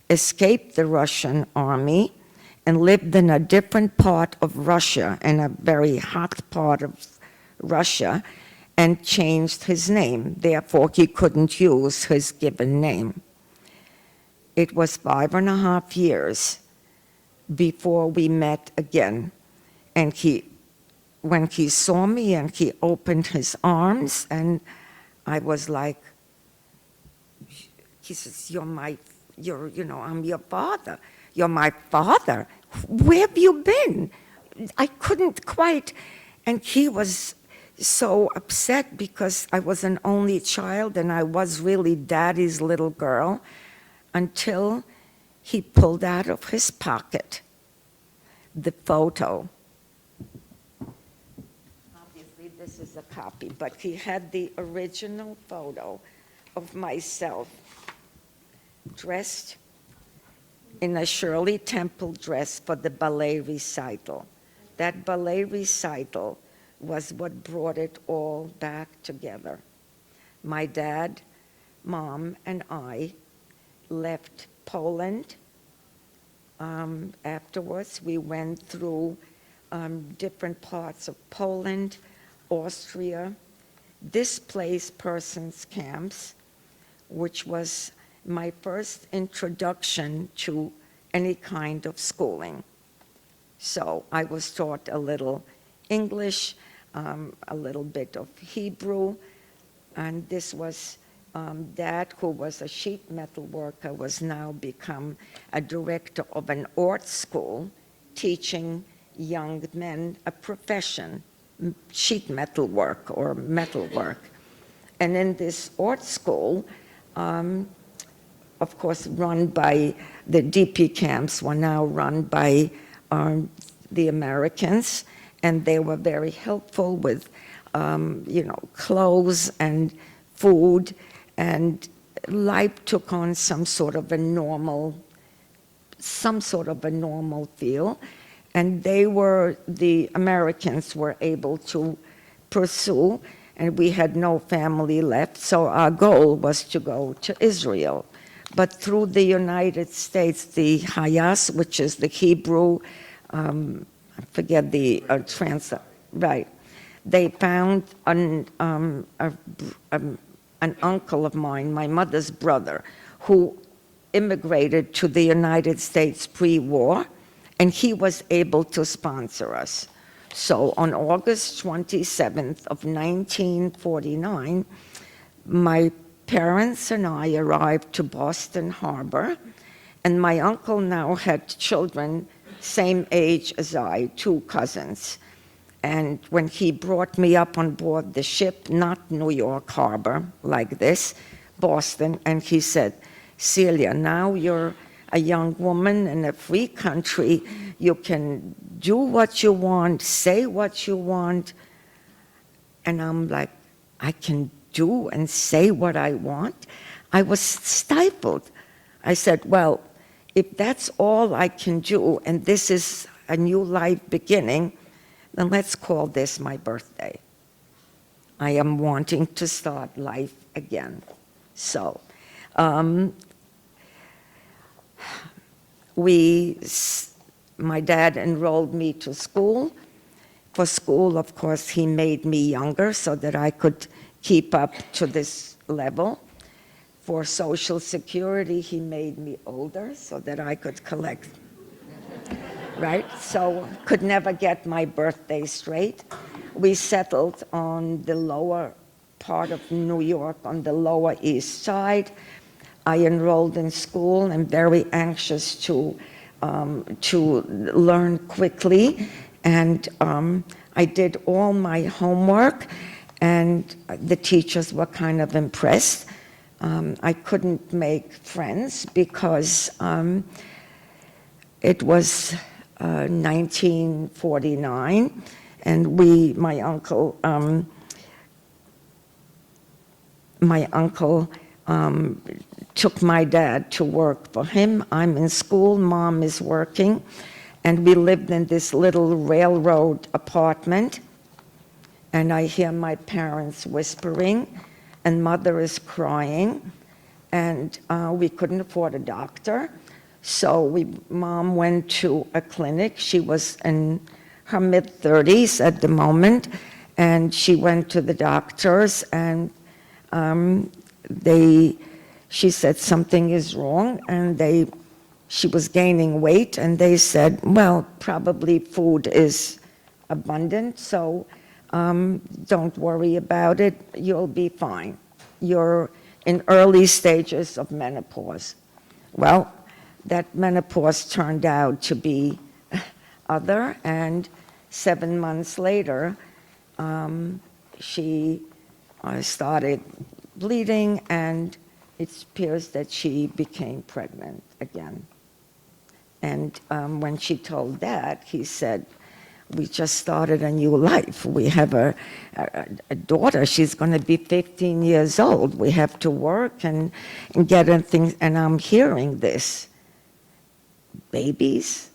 escaped the Russian army and lived in a different part of Russia, in a very hot part of Russia, and changed his name. Therefore, he couldn't use his given name. It was 5.5 years before we met again. And when he saw me and he opened his arms, and I was like, he says, I'm your father. You're my father. Where have you been? I couldn't quite. And he was so upset because I was an only child and I was really daddy's little girl, until he pulled out of his pocket the photo. Obviously, this is a copy, but he had the original photo of myself dressed in a Shirley Temple dress for the ballet recital. That ballet recital was what brought it all back together. My dad, mom, and I left Poland. Afterwards, we went through different parts of Poland, Austria, displaced persons camps, which was my first introduction to any kind of schooling. So I was taught a little English, a little bit of Hebrew, and this was Dad, who was a sheet metal worker, was now become a director of an art school, teaching young men a profession, sheet metal work or metal work. And in this art school, of course, run by the DP camps, were now run by the Americans, and they were very helpful with, clothes and food, and life took on some sort of a normal feel, and the Americans were able to pursue, and we had no family left, so our goal was to go to Israel. But through the United States, the Hayas, which is the Hebrew, I forget the right, they found an uncle of mine, my mother's brother, who immigrated to the United States pre-war, and he was able to sponsor us. So on August 27th of 1949, my parents and I arrived to Boston Harbor, and my uncle now had children same age as I, 2 cousins. And when he brought me up on board the ship, not New York Harbor like this, Boston, and he said, Celia, now you're a young woman in a free country. You can do what you want, say what you want. And I'm like, I can do and say what I want? I was stifled. I said, well, if that's all I can do, and this is a new life beginning, then let's call this my birthday. I am wanting to start life again. So, my dad enrolled me to school, For school, of course, he made me younger so that I could keep up to this level. For Social Security, he made me older so that I could collect, right? So could never get my birthday straight. We settled on the lower part of New York, on the Lower East Side. I enrolled in school and very anxious to learn quickly. And I did all my homework, and the teachers were kind of impressed. I couldn't make friends because it was 1949, and my uncle took my dad to work for him. I'm in school, mom is working, and we lived in this little railroad apartment, and I hear my parents whispering, and mother is crying, and we couldn't afford a doctor, so mom went to a clinic. She was in her mid-30s at the moment, and she went to the doctors, and she said something is wrong, and she was gaining weight, and they said, well, probably food is abundant, so don't worry about it, you'll be fine. You're in early stages of menopause. Well, that menopause turned out to be other, and 7 months later, she started bleeding, and it appears that she became pregnant again. And when she told Dad, he said, we just started a new life. We have a daughter. She's going to be 15 years old. We have to work and get in things. And I'm hearing this. Babies?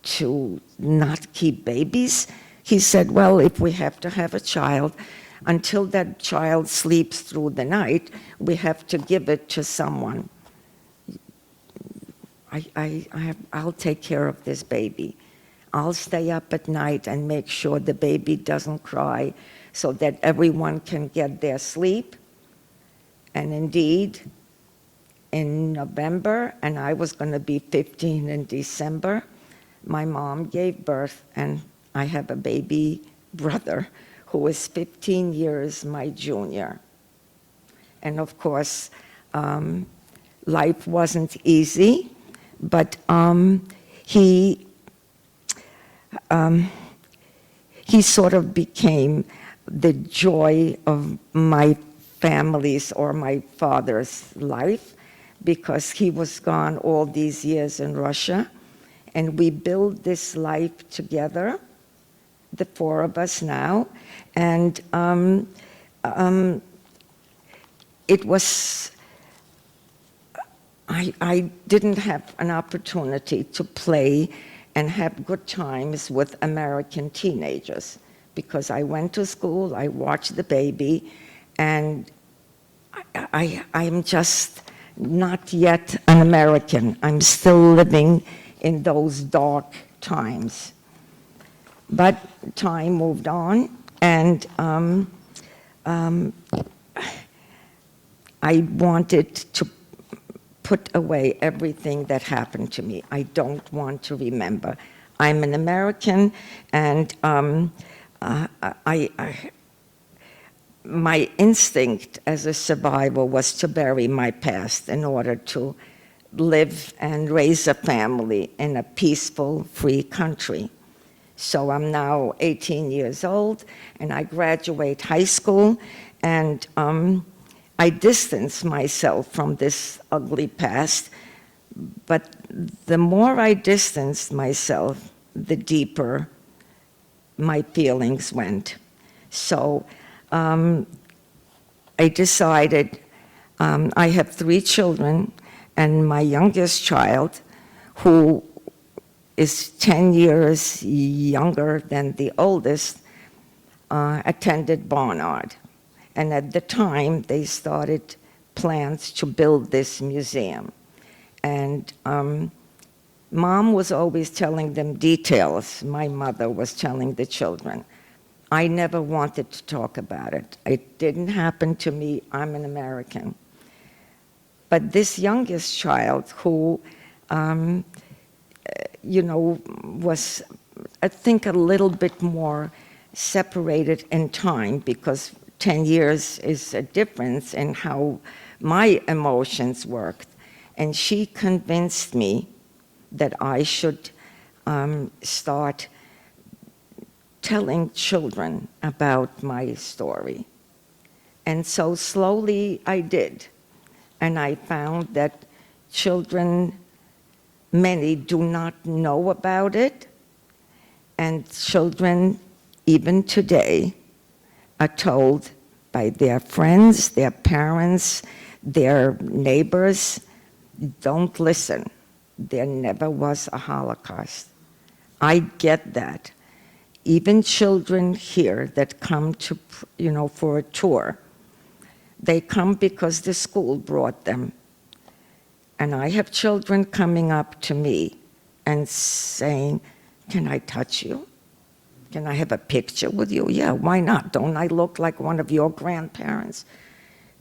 To not keep babies? He said, well, if we have to have a child, until that child sleeps through the night, we have to give it to someone. I'll take care of this baby. I'll stay up at night and make sure the baby doesn't cry so that everyone can get their sleep. And indeed, in November, and I was going to be 15 in December, my mom gave birth, and I have a baby brother who is 15 years my junior. And of course, life wasn't easy, but he sort of became the joy of my family's or my father's life, because he was gone all these years in Russia, and we built this life together, the four of us now, and it was, I didn't have an opportunity to play and have good times with American teenagers, because I went to school, I watched the baby, and I'm just not yet an American. I'm still living in those dark times. But time moved on, and I wanted to put away everything that happened to me. I don't want to remember. I'm an American, and my instinct as a survivor was to bury my past in order to live and raise a family in a peaceful, free country. So I'm now 18 years old, and I graduate high school, and I distance myself from this ugly past, but the more I distanced myself, the deeper my feelings went. So I decided, I have 3 children, and my youngest child, who is 10 years younger than the oldest, attended Barnard. And at the time, they started plans to build this museum. And Mom was always telling them details. My mother was telling the children. I never wanted to talk about it. It didn't happen to me. I'm an American. But this youngest child who, was, I think, a little bit more separated in time, because 10 years is a difference in how my emotions worked. And she convinced me that I should start telling children about my story. And so slowly I did. And I found that children, many do not know about it. And children, even today, are told by their friends, their parents, their neighbors, don't listen. There never was a Holocaust. I get that. Even children here that come to, for a tour, they come because the school brought them. And I have children coming up to me and saying, can I touch you? Can I have a picture with you? Yeah, why not? Don't I look like one of your grandparents?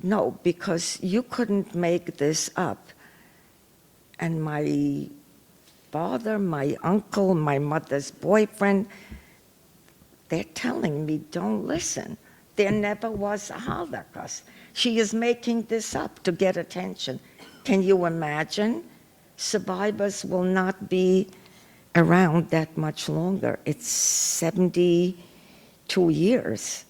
No, because you couldn't make this up. And my father, my uncle, my mother's boyfriend, they're telling me, don't listen. There never was a Holocaust. She is making this up to get attention. Can you imagine? Survivors will not be around that much longer. It's 72 years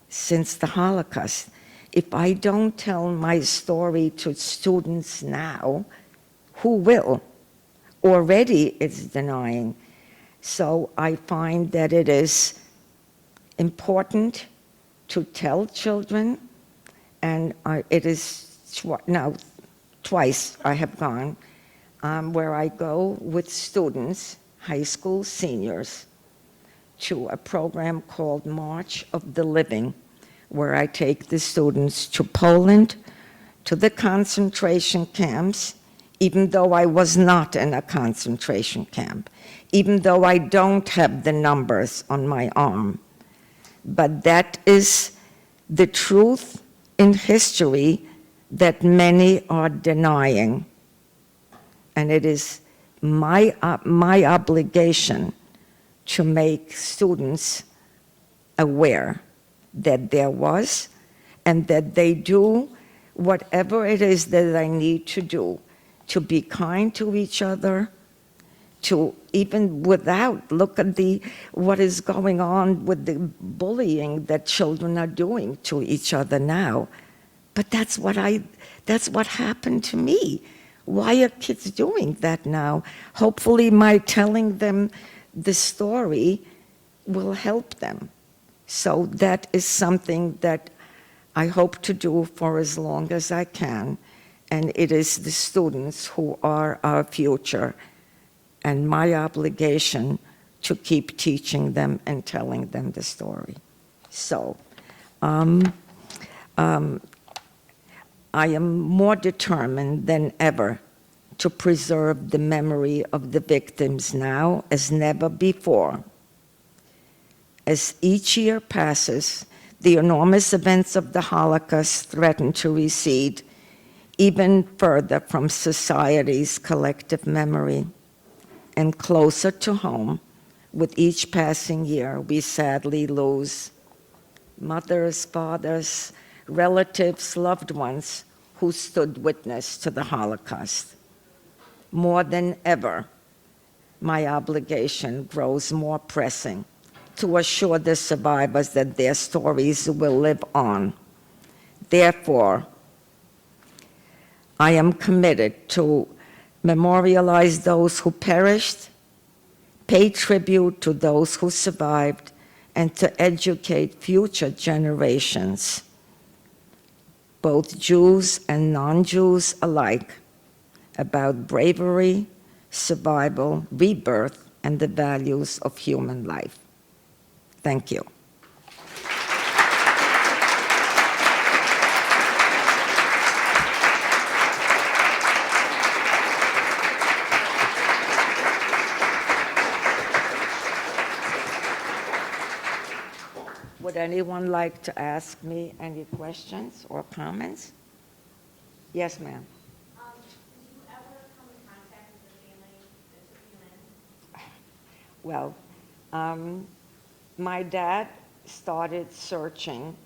since the Holocaust. If I don't tell my story to students now, who will? Already it's denying. So I find that it is important to tell children, and it is now twice I have gone, where I go with students, high school seniors, to a program called March of the Living, where I take the students to Poland, to the concentration camps, even though I was not in a concentration camp, even though I don't have the numbers on my arm. But that is the truth in history that many are denying. And it is my obligation to make students aware that there was, and that they do whatever it is that they need to do to be kind to each other, to even without, look at what is going on with the bullying that children are doing to each other now. But that's what happened to me. Why are kids doing that now? Hopefully my telling them the story will help them. So that is something that I hope to do for as long as I can. And it is the students who are our future, and my obligation to keep teaching them and telling them the story. So I am more determined than ever to preserve the memory of the victims now as never before. As each year passes, the enormous events of the Holocaust threaten to recede even further from society's collective memory. And closer to home, with each passing year, we sadly lose mothers, fathers, relatives, loved ones who stood witness to the Holocaust. More than ever, my obligation grows more pressing to assure the survivors that their stories will live on. Therefore, I am committed to memorialize those who perished, pay tribute to those who survived, and to educate future generations, both Jews and non-Jews alike, about bravery, survival, rebirth, and the values of human life. Thank you. Would anyone like to ask me any questions or comments? Yes, ma'am.
Did you ever come in contact with the family that took you in?
Well, my dad started searching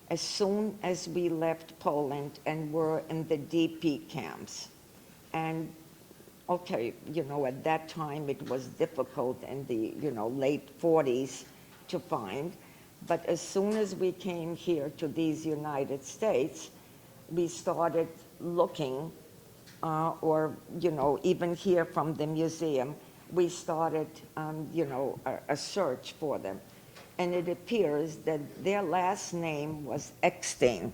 as soon as we left Poland and were in the DP camps. And okay, at that time it was difficult in the, late 40s to find. But as soon as we came here to these United States, we started looking, or, even here from the museum, we started, a search for them. And it appears that their last name was Eckstein.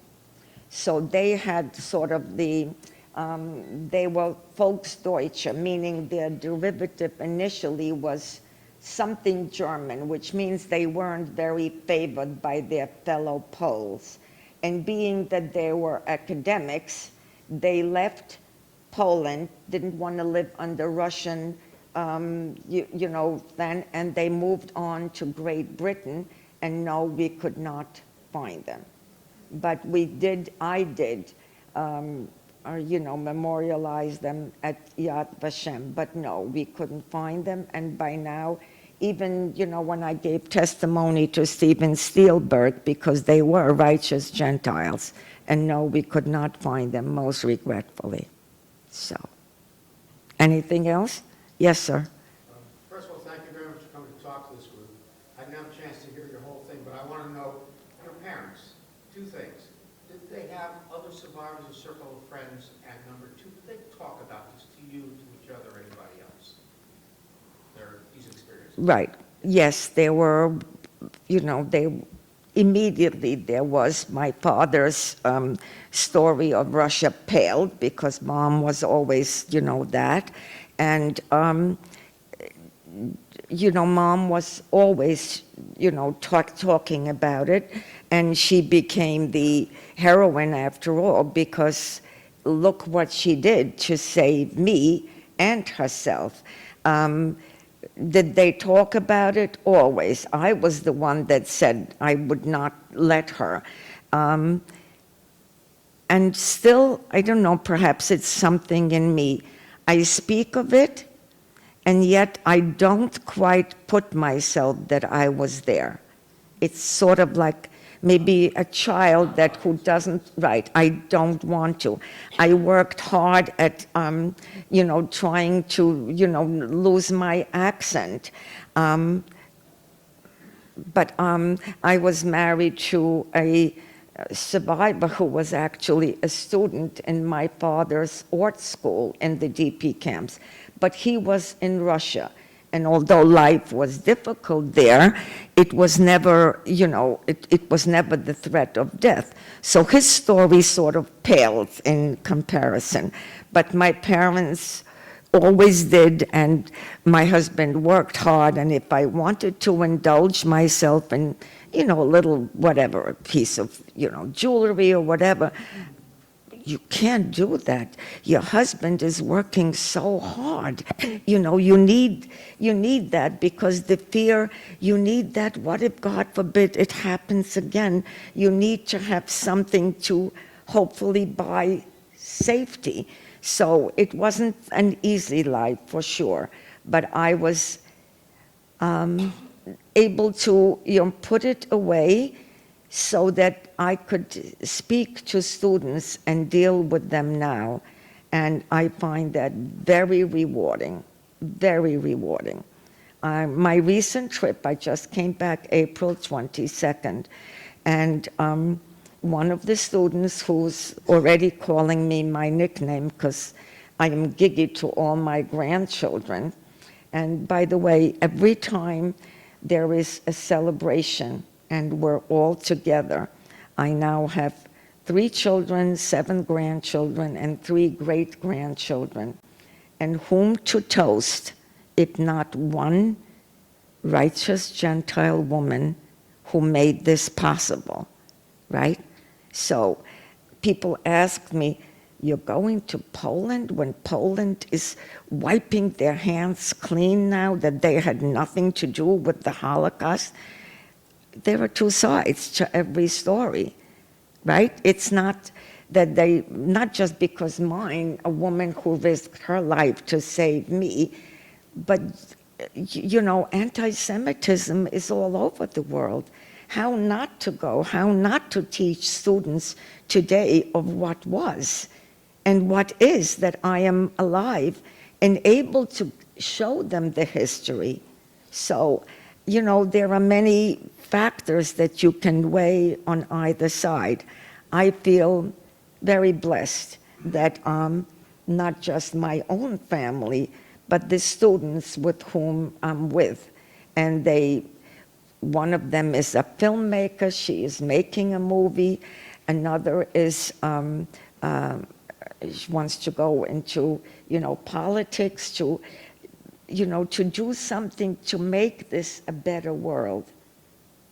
So they had sort of they were Volksdeutsche, meaning their derivative initially was something German, which means they weren't very favored by their fellow Poles. And being that they were academics, they left Poland, didn't want to live under Russian, then, and they moved on to Great Britain, and no, we could not find them. But I did, memorialize them at Yad Vashem, but no, we couldn't find them, and by now, even, when I gave testimony to Steven Spielberg, because they were righteous Gentiles, and no, we could not find them, most regretfully. So, anything else? Yes, sir.
First of all, thank you very much for coming to talk to this group. I didn't have a chance to hear your whole thing, but I want to know your parents. Two things. Did they have other survivors, a circle of friends? And number two, did they talk about this to you, to each other, or anybody else? These experiences.
Right. Yes, there were, immediately there was my father's story of Russia paled, because mom was always, that. And, mom was always, talking about it. And she became the heroine after all, because look what she did to save me and herself. Did they talk about it? Always. I was the one that said I would not let her. And still, I don't know, perhaps it's something in me. I speak of it, and yet I don't quite put myself that I was there. It's sort of like maybe a child who doesn't, right, I don't want to. I worked hard at, trying to, lose my accent. But I was married to a survivor who was actually a student in my father's art school in the DP camps. But he was in Russia. And although life was difficult there, it was never, it was never the threat of death. So his story sort of paled in comparison. But my parents always did, and my husband worked hard, and if I wanted to indulge myself in, a little whatever, a piece of, jewelry or whatever, you can't do that. Your husband is working so hard. You need that, because the fear, you need that, what if, God forbid, it happens again? You need to have something to hopefully buy safety. So it wasn't an easy life, for sure. But I was able to put it away so that I could speak to students and deal with them now. And I find that very rewarding, very rewarding. My recent trip, I just came back April 22nd, and one of the students who's already calling me my nickname, because I am Gigi to all my grandchildren. And by the way, every time there is a celebration and we're all together, I now have 3 children, 7 grandchildren, and 3 great-grandchildren. And whom to toast, if not one righteous Gentile woman who made this possible, right? So people ask me, you're going to Poland when Poland is wiping their hands clean now that they had nothing to do with the Holocaust? there are two sides to every story, right? It's not that not just because mine, a woman who risked her life to save me, but, you know, anti-Semitism is all over the world. How not to go, how not to teach students today of what was and what is, that I am alive and able to show them the history. So, you know, there are many factors that you can weigh on either side. I feel very blessed that not just my own family, but the students with whom I'm with. And one of them is a filmmaker, she is making a movie. Another is, she wants to go into, you know, politics, to, you know, to do something to make this a better world.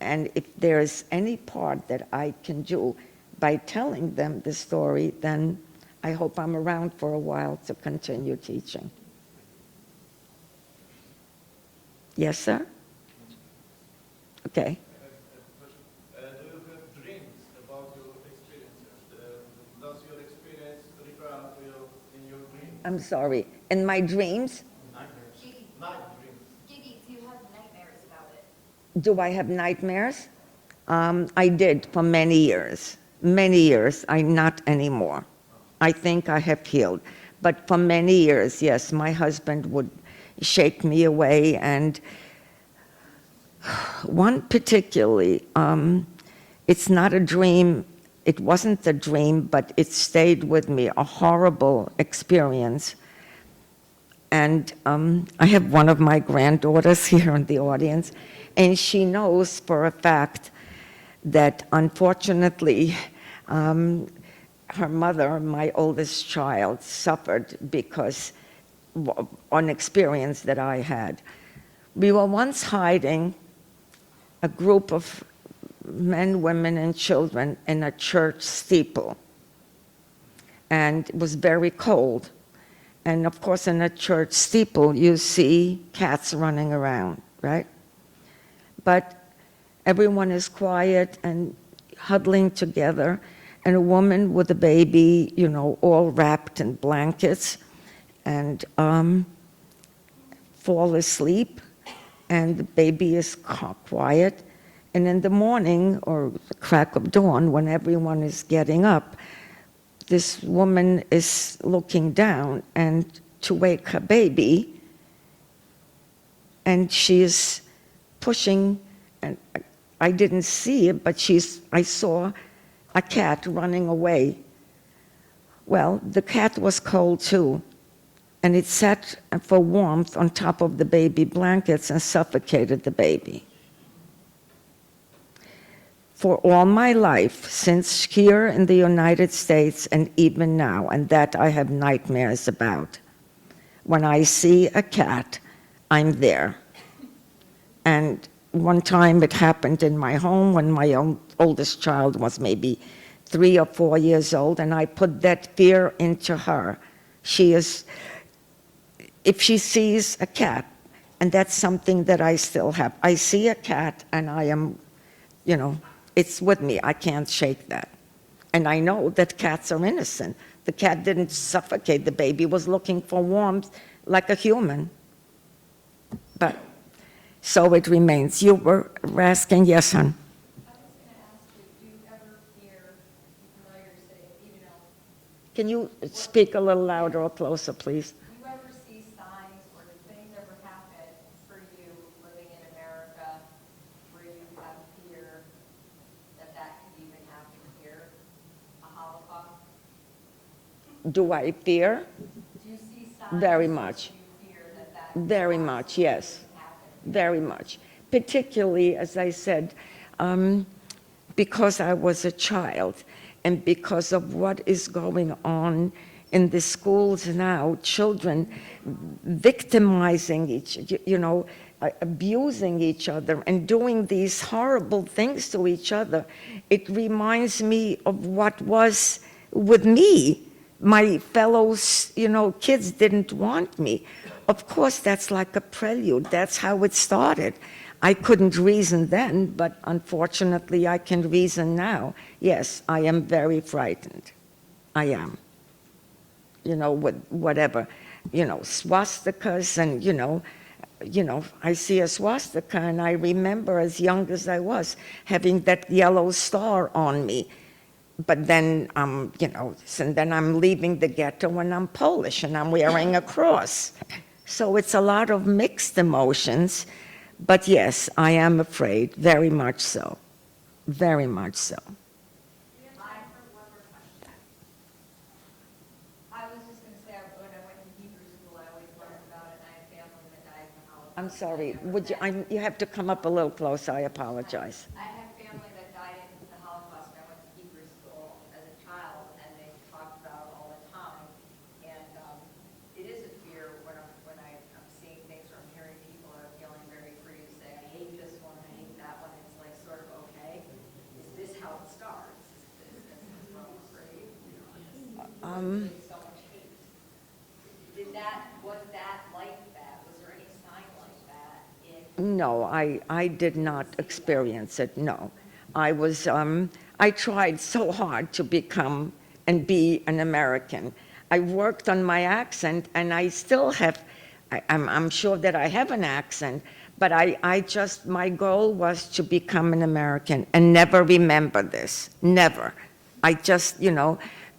And if there's any part that I can do by telling them the story, then I hope I'm around for a while to continue teaching. Yes, sir? Okay.
Do you have dreams about your experiences? Does your experience recur to you in your dreams?
I'm sorry. In my dreams,
Nightmares. Night dreams.
Gigi, do you have nightmares about it?
do I have nightmares? I did for many years. Many years, not anymore. I think I have healed. But for many years, yes, my husband would shake me away. And one particularly, it's not a dream, it wasn't a dream, but it stayed with me, a horrible experience. And I have one of my granddaughters here in the audience, and she knows for a fact that unfortunately, her mother, my oldest child, suffered because of an experience that I had. We were once hiding, a group of men, women, and children, in a church steeple. And it was very cold. And of course, in a church steeple, you see cats running around, right? But everyone is quiet and huddling together, and a woman with a baby, you know, all wrapped in blankets, and fall asleep, and the baby is quiet. And in the morning, or the crack of dawn, when everyone is getting up, this woman is looking down and to wake her baby, and she is pushing, and I didn't see it, but I saw a cat running away. Well, the cat was cold too, and it sat for warmth on top of the baby blankets and suffocated the baby. For all my life, since here in the United States and even now, and that I have nightmares about, when I see a cat, I'm there. And one time it happened in my home when my oldest child was maybe 3 or 4 years old, and I put that fear into her. If she sees a cat, and that's something that I still have. I see a cat and I am, you know, it's with me. I can't shake that. And I know that cats are innocent. The cat didn't suffocate the baby, was looking for warmth like a human. But so it remains. You were asking, yes, hon?
I was going to ask you, do you ever hear, even though you're sitting, even though,
Can you speak a little louder or closer, please?
do you ever see signs or do things ever happen for you living in America where you have fear that that could even happen here, a Holocaust?
Do I fear?
Do you see signs?
Very much.
Do you fear that that
Very much, yes.
could happen?
Very much. Particularly, as I said, because I was a child and because of what is going on in the schools now, children victimizing abusing each other and doing these horrible things to each other. It reminds me of what was with me. My fellow, kids didn't want me. of course, that's like a prelude. That's how it started. I couldn't reason then, but unfortunately, I can reason now. Yes, I am very frightened. I am. With whatever, swastikas and, I see a swastika and I remember as young as I was having that yellow star on me. But then, and then I'm leaving the ghetto and I'm Polish and I'm wearing a cross. So it's a lot of mixed emotions. But yes, I am afraid, very much so. Very much so.
I was just going to say, when I went to Hebrew school, I always learned about it, and I had family that died in the Holocaust.
I'm sorry, you have to come up a little closer, I apologize.
I have family that died in the Holocaust, and I went to Hebrew school as a child, and they talked about it all the time. And it is a fear when I'm seeing things or I'm hearing people are feeling very free to say, I hate this one, I hate that one. It's like sort of, okay, is this how it starts? Is this what I'm afraid? So much hate. Was that like that? Was there any sign like that in?
No, I did not experience it, no. I tried so hard to become and be an American. I worked on my accent, and I still have, I'm sure that I have an accent, but my goal was to become an American and never remember this, never.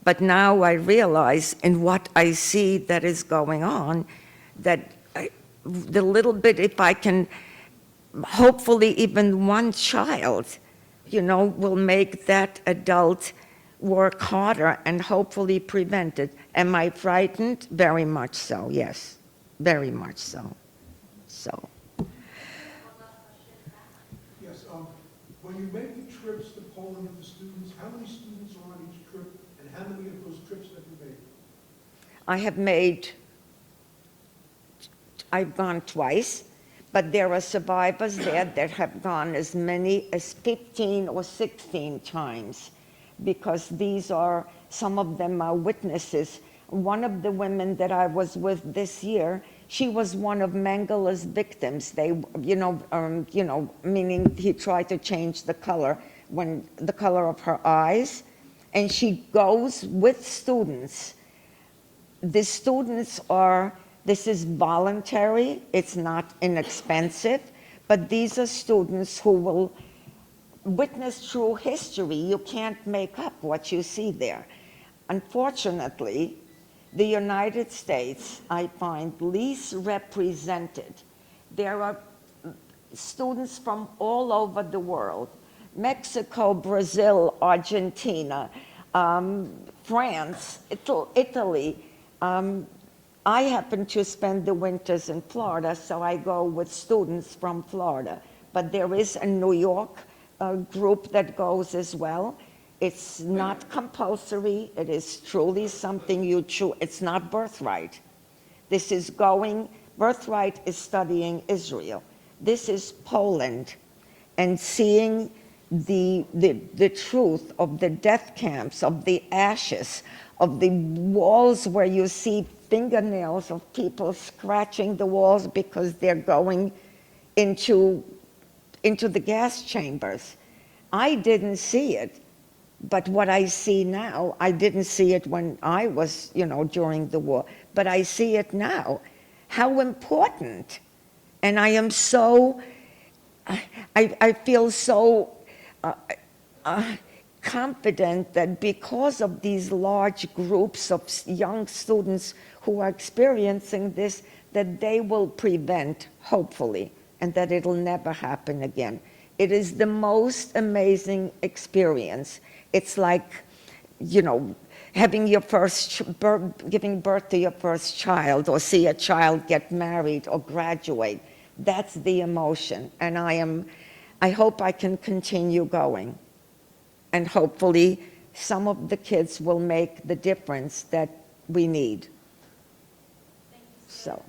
But now I realize in what I see that is going on, that the little bit, if I can, hopefully even one child, will make that adult work harder and hopefully prevent it. Am I frightened? Very much so, yes, very much so.
Yes, when you make the trips to Poland with the students, how many students are on each trip, and how many of those trips have you made?
I've gone twice, but there are survivors there that have gone as many as 15 or 16 times, because some of them are witnesses. One of the women that I was with this year, she was one of Mengele's victims. Meaning he tried to change the color of her eyes, and she goes with students. The students this is voluntary, it's not inexpensive, but these are students who will witness true history. You can't make up what you see there. Unfortunately, the United States, I find, least represented. There are students from all over the world: Mexico, Brazil, Argentina, France, Italy. I happen to spend the winters in Florida, so I go with students from Florida. But there is a New York group that goes as well. It's not compulsory. It is truly something you choose. It's not birthright. Birthright is studying Israel. This is Poland, and seeing the truth of the death camps, of the ashes, of the walls where you see fingernails of people scratching the walls because they're going into the gas chambers. I didn't see it, but what I see now, I didn't see it when I was, during the war, but I see it now. How important. And I am so, I feel so confident that because of these large groups of young students who are experiencing this, that they will prevent, hopefully, and that it'll never happen again. It is the most amazing experience. It's like, having giving birth to your first child, or see a child get married or graduate. That's the emotion, and I hope I can continue going. And hopefully some of the kids will make the difference that we need. So.